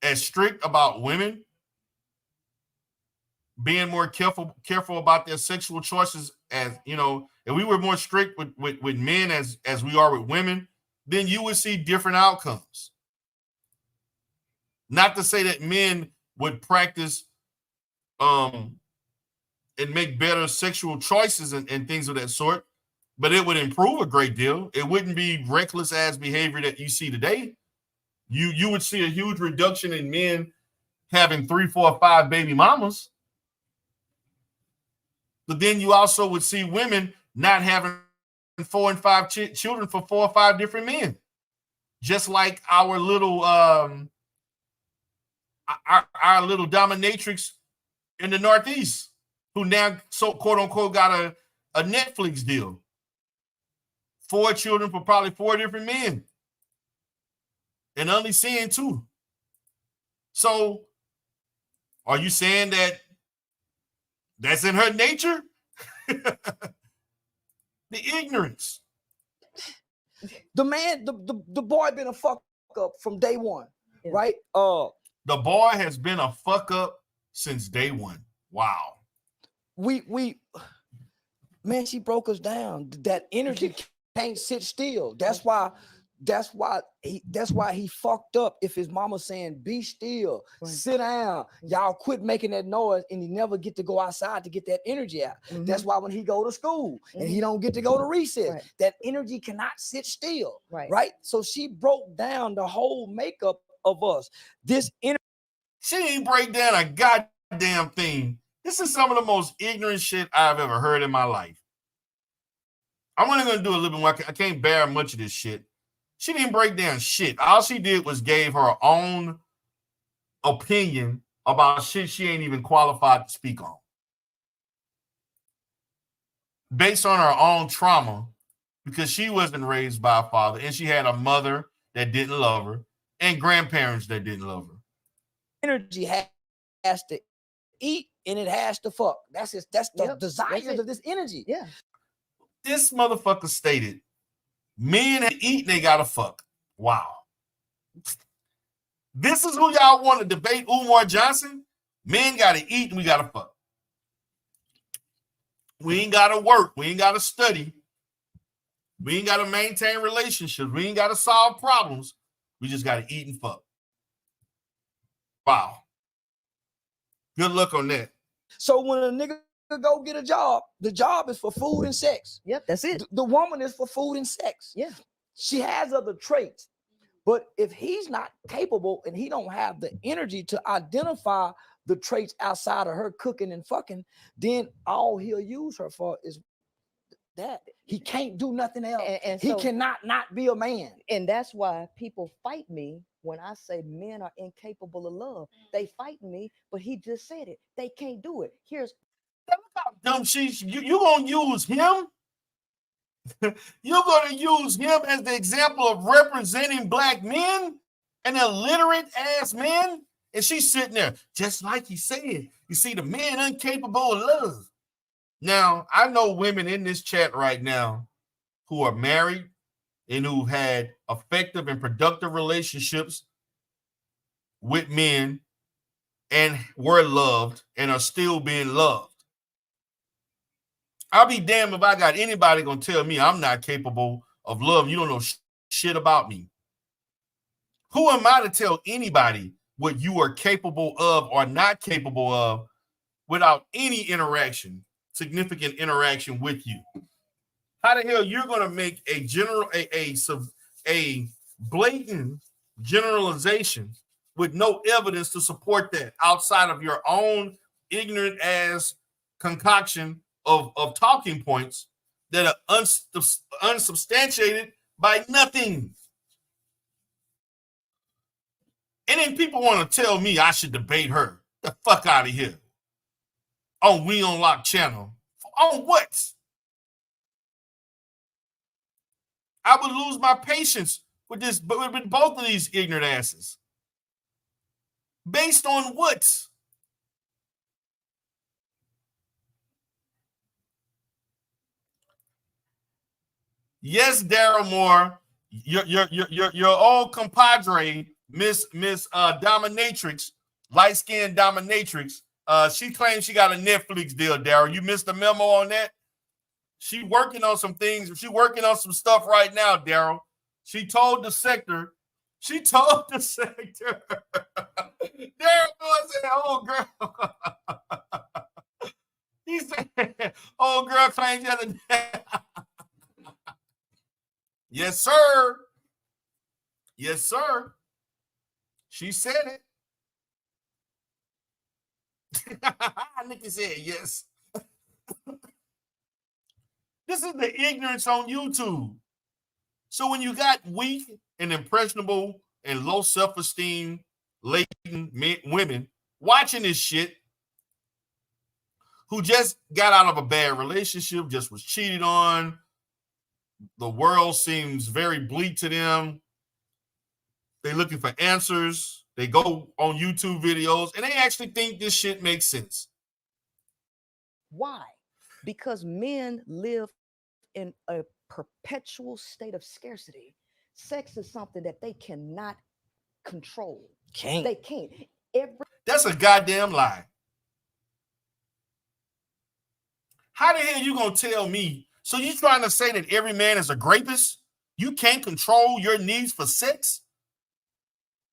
as strict about women being more careful about their sexual choices, as you know, if we were more strict with men as we are with women, then you would see different outcomes. Not to say that men would practice and make better sexual choices and things of that sort, but it would improve a great deal. It wouldn't be reckless ass behavior that you see today. You would see a huge reduction in men having 3, 4, 5 baby mamas. But then you also would see women not having 4 and 5 children for 4 or 5 different men. Just like our little our little dominatrix in the Northeast, who now so quote unquote got a Netflix deal. 4 children for probably 4 different men. And only seeing 2. So are you saying that that's in her nature? The ignorance. The man, the boy been a fuck up from day one, right? The boy has been a fuck up since day one. Wow. Man, she broke us down. That energy can't sit still. That's why he fucked up. If his mama saying, be still, sit down, y'all quit making that noise, and he never get to go outside to get that energy out. That's why when he go to school and he don't get to go to recess, that energy cannot sit still, right? So she broke down the whole makeup of us. This energy. She ain't break down a goddamn thing. This is some of the most ignorant shit I've ever heard in my life. I'm only going to do a little bit more. I can't bear much of this shit. She didn't break down shit. All she did was gave her own opinion about shit she ain't even qualified to speak on. Based on her own trauma, because she wasn't raised by a father, and she had a mother that didn't love her and grandparents that didn't love her. Energy has to eat and it has to fuck. That's the desires of this energy. Yeah. This motherfucker stated, men eat and they gotta fuck. Wow. This is who y'all want to debate Umar Johnson? Men gotta eat and we gotta fuck. We ain't gotta work. We ain't gotta study. We ain't gotta maintain relationships. We ain't gotta solve problems. We just gotta eat and fuck. Wow. Good luck on that. So when a nigga go get a job, the job is for food and sex. Yep, that's it. The woman is for food and sex. Yeah. She has other traits. But if he's not capable and he don't have the energy to identify the traits outside of her cooking and fucking, then all he'll use her for is that. He can't do nothing else. And he cannot not be a man. And that's why people fight me when I say men are incapable of love. They fight me, but he just said it. They can't do it. Here's dumb shit. You gonna use him? You're gonna use him as the example of representing black men and illiterate ass men? And she's sitting there, just like he said. You see, the man incapable of love. Now, I know women in this chat right now who are married and who had effective and productive relationships with men and were loved and are still being loved. I'll be damned if I got anybody gonna tell me I'm not capable of love. You don't know shit about me. Who am I to tell anybody what you are capable of or not capable of without any interaction, significant interaction with you? How the hell you're gonna make a blatant generalization with no evidence to support that outside of your own ignorant ass concoction of talking points that are unsubstantiated by nothing? And then people want to tell me I should debate her. The fuck out of here. On We Unlock channel. On what? I would lose my patience with this, but with both of these ignorant asses. Based on what? Yes, Daryl Moore, your old compadre, Miss Dominatrix, light-skinned Dominatrix. She claims she got a Netflix deal, Daryl. You missed the memo on that? She working on some things. She working on some stuff right now, Daryl. She told the sector. Daryl said, oh, girl. He said, Old girl claimed the other day. Yes, sir. Yes, sir. She said it. Nikki said yes. This is the ignorance on YouTube. So when you got weak and impressionable and low self-esteem laden women watching this shit, who just got out of a bad relationship, just was cheated on, the world seems very bleak to them. They're looking for answers. They go on YouTube videos and they actually think this shit makes sense. Why? Because men live in a perpetual state of scarcity. Sex is something that they cannot control. They can't. That's a goddamn lie. How the hell you gonna tell me? So you trying to say that every man is a rapist? You can't control your needs for sex?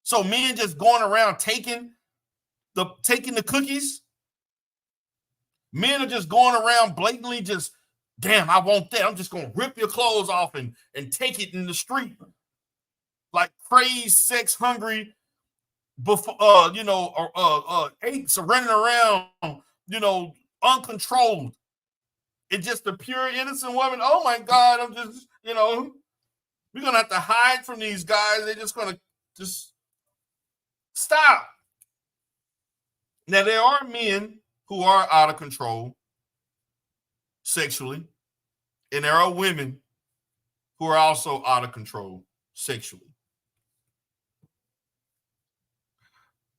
So men just going around taking the cookies? Men are just going around blatantly just, damn, I want that. I'm just gonna rip your clothes off and take it in the street. Like crazed, sex hungry, before apes are running around, uncontrolled. It's just a pure innocent woman. Oh my God, I'm just, we're gonna have to hide from these guys. They're just gonna just stop. Now there are men who are out of control sexually, and there are women who are also out of control sexually.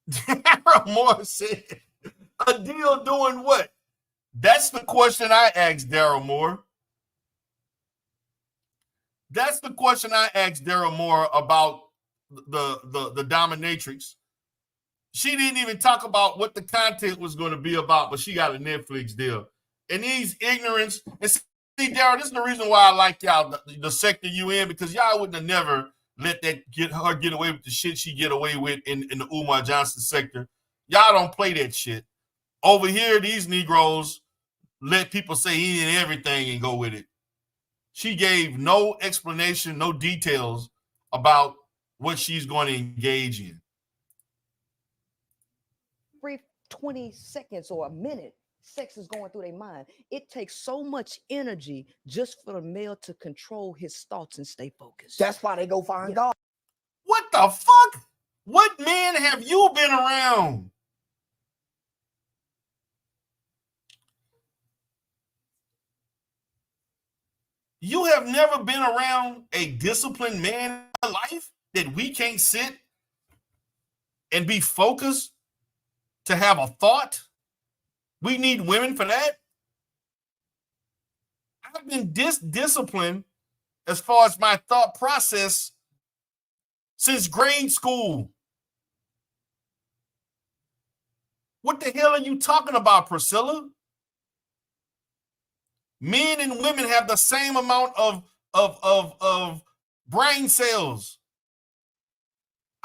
Daryl Moore said, a deal doing what? That's the question I asked Daryl Moore. That's the question I asked Daryl Moore about the dominatrix. She didn't even talk about what the content was going to be about, but she got a Netflix deal. And these ignorance, and see, Daryl, this is the reason why I like y'all, the sector you in, because y'all wouldn't have never let that get away with the shit she get away with in the Umar Johnson sector. Y'all don't play that shit. Over here, these Negroes let people say any and everything and go with it. She gave no explanation, no details about what she's going to engage in. Every 20 seconds or a minute, sex is going through their mind. It takes so much energy just for the male to control his thoughts and stay focused. That's why they go find God. What the fuck? What men have you been around? You have never been around a disciplined man in life that we can't sit and be focused to have a thought? We need women for that. I've been disciplined as far as my thought process since grade school. What the hell are you talking about, Priscilla? Men and women have the same amount of brain cells.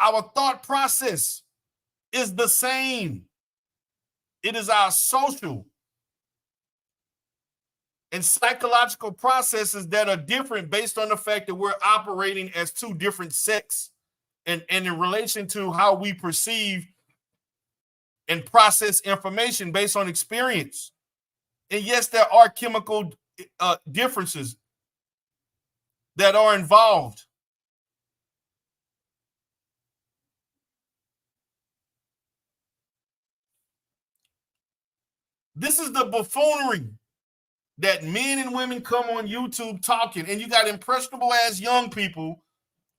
Our thought process is the same. It is our social and psychological processes that are different based on the fact that we're operating as two different sexes and in relation to how we perceive and process information based on experience. And yes, there are chemical differences that are involved. This is the buffoonery that men and women come on YouTube talking, and you got impressionable ass young people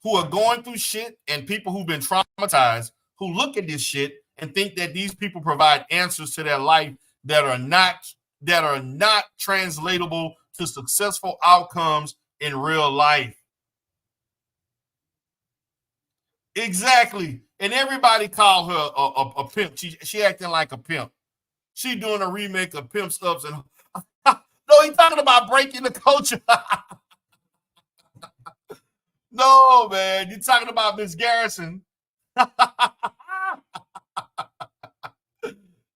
who are going through shit and people who've been traumatized who look at this shit and think that these people provide answers to their life that are not translatable to successful outcomes in real life. Exactly. And everybody called her a pimp. She acting like a pimp. She doing a remake of Pimp Ups and no, he's talking about breaking the culture. No, man, you're talking about Miss Garrison. Man,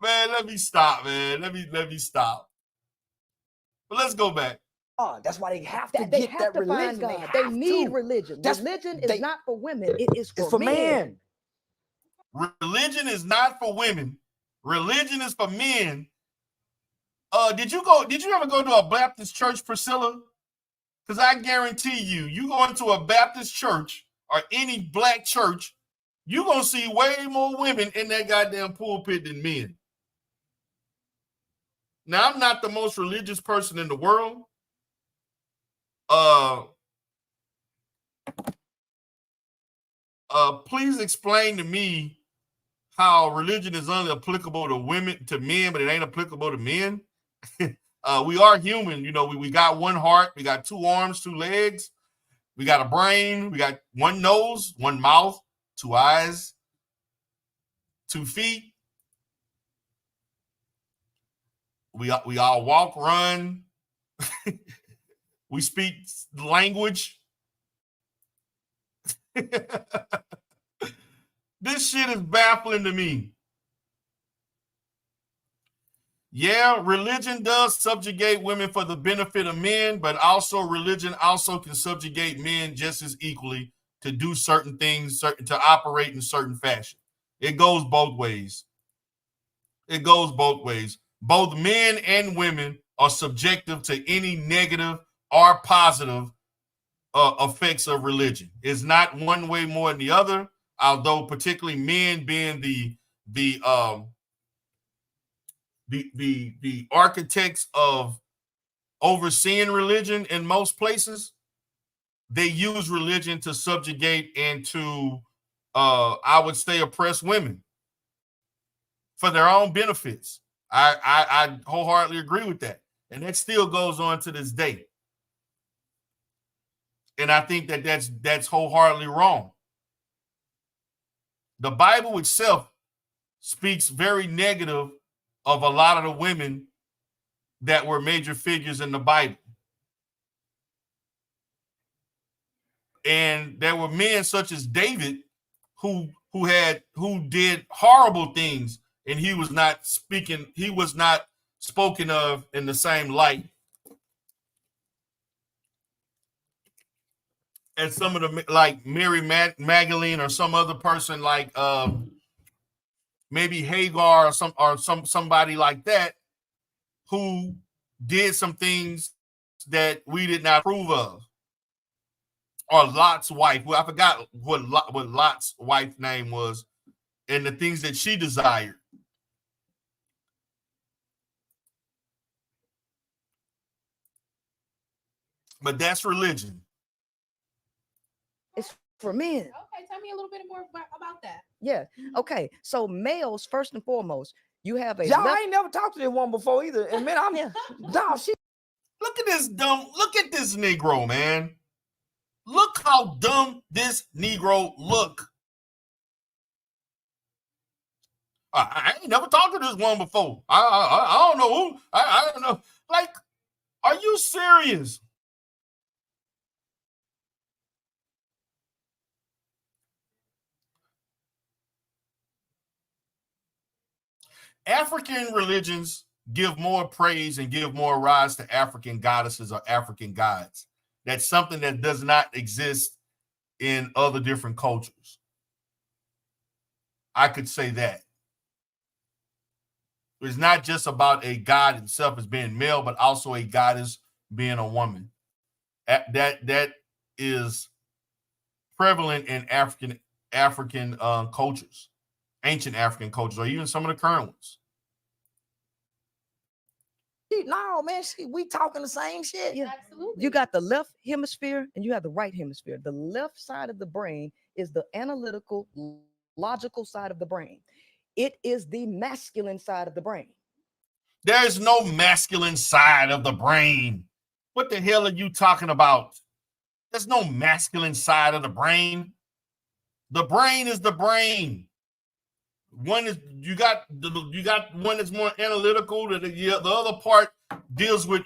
let me stop, man. Let me stop. But let's go back. That's why they have to They get have that to religion. find God. They need religion. That's- Religion they- is not for women. It is It's for for men. men. Religion is not for women. Religion is for men. Did you ever go to a Baptist church, Priscilla? Because I guarantee you go into a Baptist church or any black church, you're going to see way more women in that goddamn pulpit than men. Now, I'm not the most religious person in the world. Please explain to me how religion is only applicable to men, but it ain't applicable to men. We are human, we got one heart, we got 2 arms, 2 legs, we got a brain, we got 1 nose, 1 mouth, 2 eyes, 2 feet. We all walk, run. We speak language. This shit is baffling to me. Yeah, religion does subjugate women for the benefit of men, but also religion also can subjugate men just as equally to do certain things, to operate in certain fashion. It goes both ways. It goes both ways. Both men and women are subjective to any negative or positive effects of religion. It's not one way more than the other, although particularly men being the architects of overseeing religion in most places, they use religion to subjugate and to, I would say, oppress women for their own benefits. I wholeheartedly agree with that. And that still goes on to this day. And I think that that's wholeheartedly wrong. The Bible itself speaks very negative of a lot of the women that were major figures in the Bible. And there were men such as David who did horrible things, and he was not spoken of in the same light as some of the, like Mary Magdalene or some other person like maybe Hagar or somebody like that, who did some things that we did not approve of. Or Lot's wife. Well, I forgot what Lot's wife's name was and the things that she desired. But that's religion. It's for men. Okay, tell me a little bit more about that. Yeah. Okay. So males, first and foremost, you have a Y'all ain't never talked to this one before either. And man, I'm here. Dog, she. Look at this Negro, man. Look how dumb this Negro look. I ain't never talked to this one before. I don't know who. I don't know. Like, are you serious? African religions give more praise and give more rise to African goddesses or African gods. That's something that does not exist in other different cultures. I could say that. It's not just about a god itself as being male, but also a goddess being a woman. That is prevalent in African cultures, ancient African cultures, or even some of the current ones. No, man, we talking the same shit. Yeah. Absolutely. You got the left hemisphere and you have the right hemisphere. The left side of the brain is the analytical, logical side of the brain. It is the masculine side of the brain. There is no masculine side of the brain. What the hell are you talking about? There's no masculine side of the brain. The brain is the brain. One is you got one that's more analytical. The other part deals with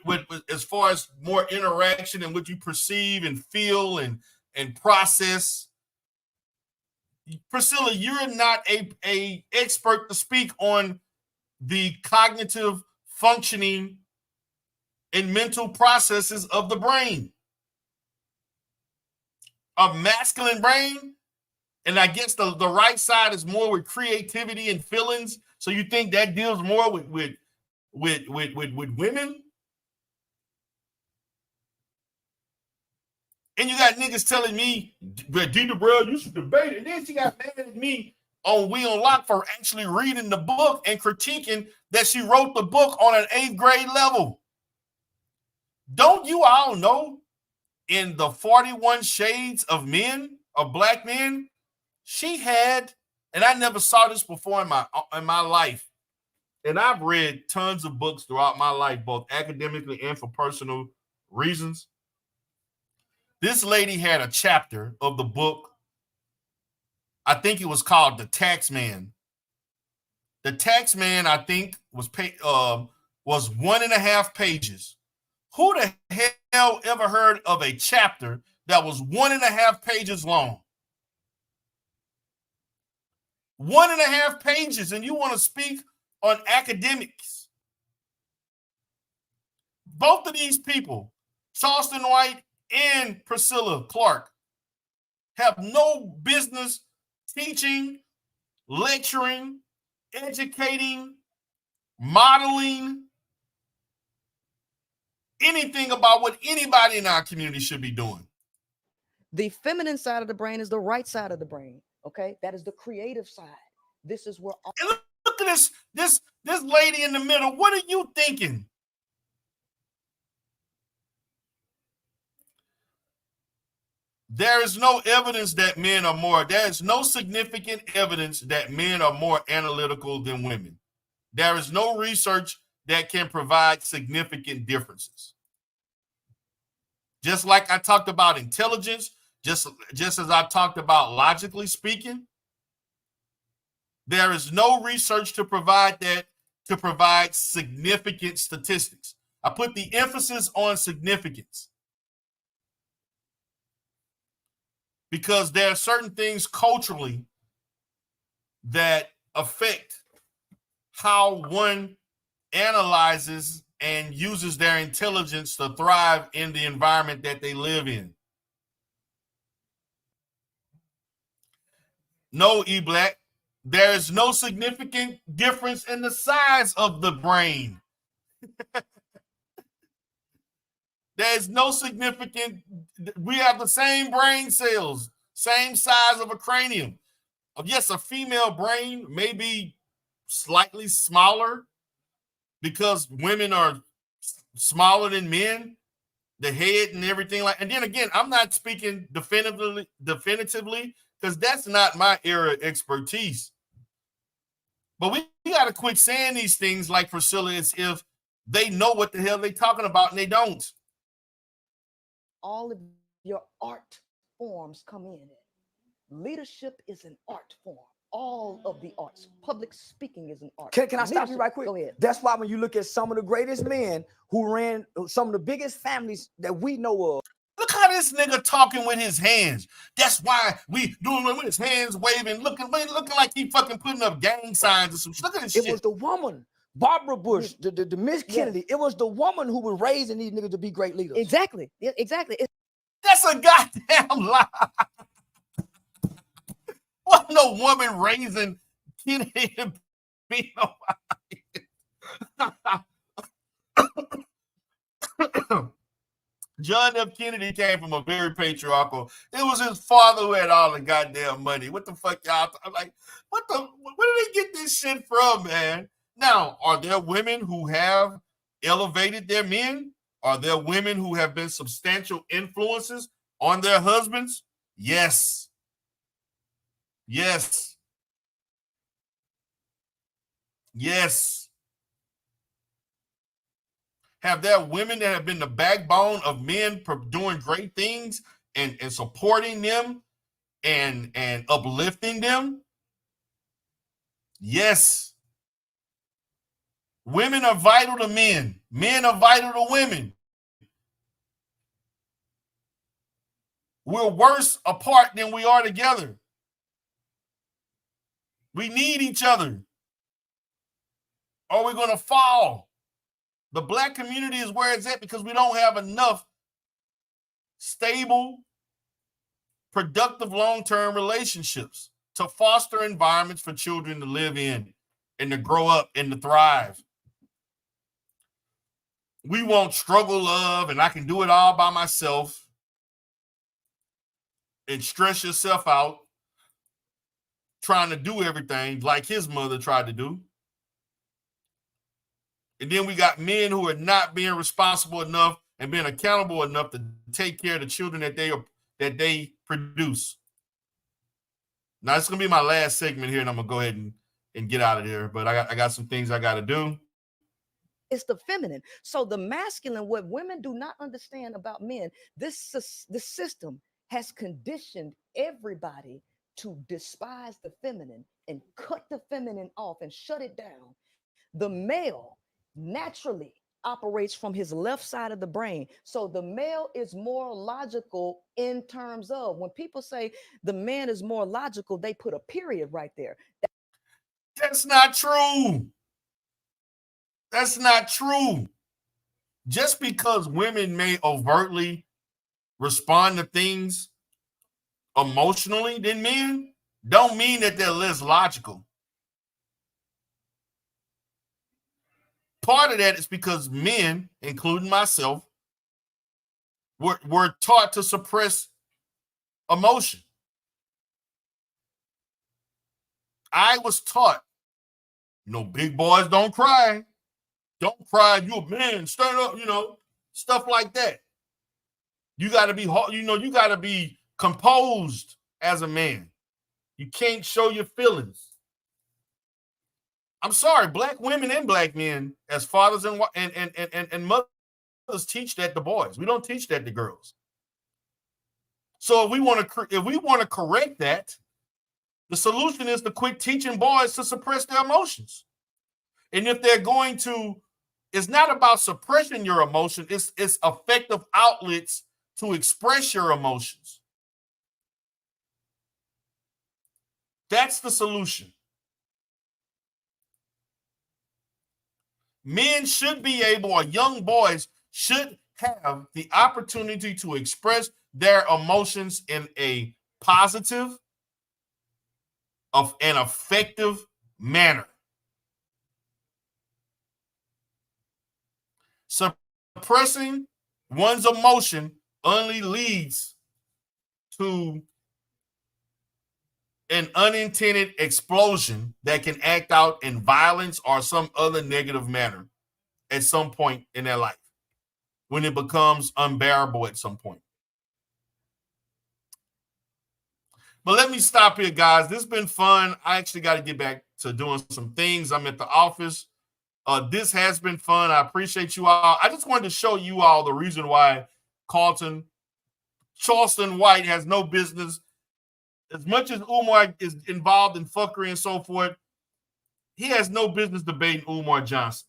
as far as more interaction and what you perceive and feel and process. Priscilla, you're not a expert to speak on the cognitive functioning and mental processes of the brain. A masculine brain, and I guess the right side is more with creativity and feelings. So you think that deals more with women? And you got niggas telling me, DERELL, you should debate it. And then she got mad at me on We on Lock for actually reading the book and critiquing that she wrote the book on an 8th grade level. Don't you all know in the 41 Shades of Men, of Black men, she had, and I never saw this before in my life, and I've read tons of books throughout my life, both academically and for personal reasons. This lady had a chapter of the book, I think it was called The Tax Man. The Tax Man, I think, was 1.5 pages. Who the hell ever heard of a chapter that was 1.5 pages long? 1.5 pages, and you want to speak on academics? Both of these people, Charleston White and Priscilla Clark, have no business teaching, lecturing, educating, modeling, anything about what anybody in our community should be doing. The feminine side of the brain is the right side of the brain. Okay, that is the creative side. This is where. And look at this lady in the middle. What are you thinking? There is no evidence that men are more. There is no significant evidence that men are more analytical than women. There is no research that can provide significant differences. Just like I talked about intelligence, just as I talked about logically speaking, there is no research to provide significant statistics. I put the emphasis on significance because there are certain things culturally that affect how one analyzes and uses their intelligence to thrive in the environment that they live in. No, E-Black, there is no significant difference in the size of the brain. There's no significant, we have the same brain cells, same size of a cranium. Yes, a female brain may be slightly smaller because women are smaller than men, the head and everything like. And then again, I'm not speaking definitively because that's not my area of expertise. But we got to quit saying these things like Priscilla as if they know what the hell they're talking about and they don't. All of your art forms come in it. Leadership is an art form. All of the arts. Public speaking is an art. Can I stop you right quick? Go ahead. That's why when you look at some of the greatest men who ran some of the biggest families that we know of. Look how this nigga talking with his hands. That's why we doing it with his hands waving, looking like he fucking putting up gang signs or some shit. Look at this shit. It was the woman, Barbara Bush, the Miss Kennedy. It was the woman who was raising these niggas to be great leaders. Exactly. Yeah, exactly. That's a goddamn lie. What no woman raising Kennedy to be nobody. John F. Kennedy came from a very patriarchal. It was his father who had all the goddamn money. What the fuck, y'all? I'm like, where did they get this shit from, man? Now, are there women who have elevated their men? Are there women who have been substantial influences on their husbands? Yes. Yes. Yes. Have there women that have been the backbone of men doing great things and supporting them and uplifting them? Yes. Women are vital to men. Men are vital to women. We're worse apart than we are together. We need each other, or we're going to fall. The black community is where it's at because we don't have enough stable, productive, long-term relationships to foster environments for children to live in and to grow up and to thrive. We want struggle love and I can do it all by myself and stress yourself out trying to do everything like his mother tried to do. And then we got men who are not being responsible enough and being accountable enough to take care of the children that they produce. Now, it's going to be my last segment here, and I'm going to go ahead and get out of here. But I got some things I got to do. It's the feminine. So the masculine, what women do not understand about men, this system has conditioned everybody to despise the feminine and cut the feminine off and shut it down. The male naturally operates from his left side of the brain. So the male is more logical in terms of when people say the man is more logical, they put a period right there. That's not true. That's not true. Just because women may overtly respond to things emotionally than men, don't mean that they're less logical. Part of that is because men, including myself, were taught to suppress emotion. I was taught, big boys don't cry. Don't cry, you a man, stand up, stuff like that. You got to be, you got to be composed as a man. You can't show your feelings. I'm sorry, black women and black men, as fathers and mothers, teach that to boys. We don't teach that to girls. So if we want to correct that, the solution is to quit teaching boys to suppress their emotions. And if they're going to, it's not about suppressing your emotion, it's effective outlets to express your emotions. That's the solution. Men should be able, or young boys should have the opportunity to express their emotions in a positive, of an effective manner. Suppressing one's emotion only leads to an unintended explosion that can act out in violence or some other negative manner at some point in their life when it becomes unbearable at some point. But let me stop here, guys. This has been fun. I actually got to get back to doing some things. I'm at the office. This has been fun. I appreciate you all. I just wanted to show you all the reason why Charleston White has no business. As much as Umar is involved in fuckery and so forth, he has no business debating Umar Johnson.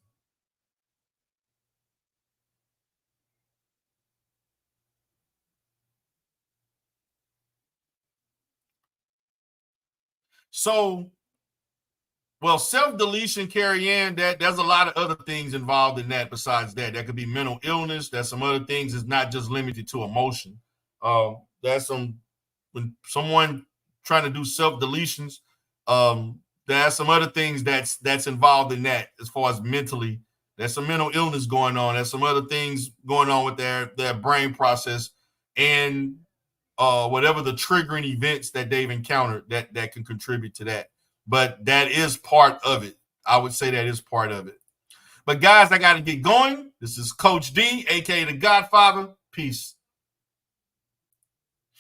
So, well, self-deletion, Carrie-Ann, there's a lot of other things involved in that besides that. That could be mental illness. There's some other things. It's not just limited to emotion. When someone trying to do self-deletions, there's some other things that's involved in that as far as mentally. There's some mental illness going on. There's some other things going on with their brain process and whatever the triggering events that they've encountered that can contribute to that. But that is part of it. I would say that is part of it. But guys, I got to get going. This is Coach D, aka the Godfather. Peace.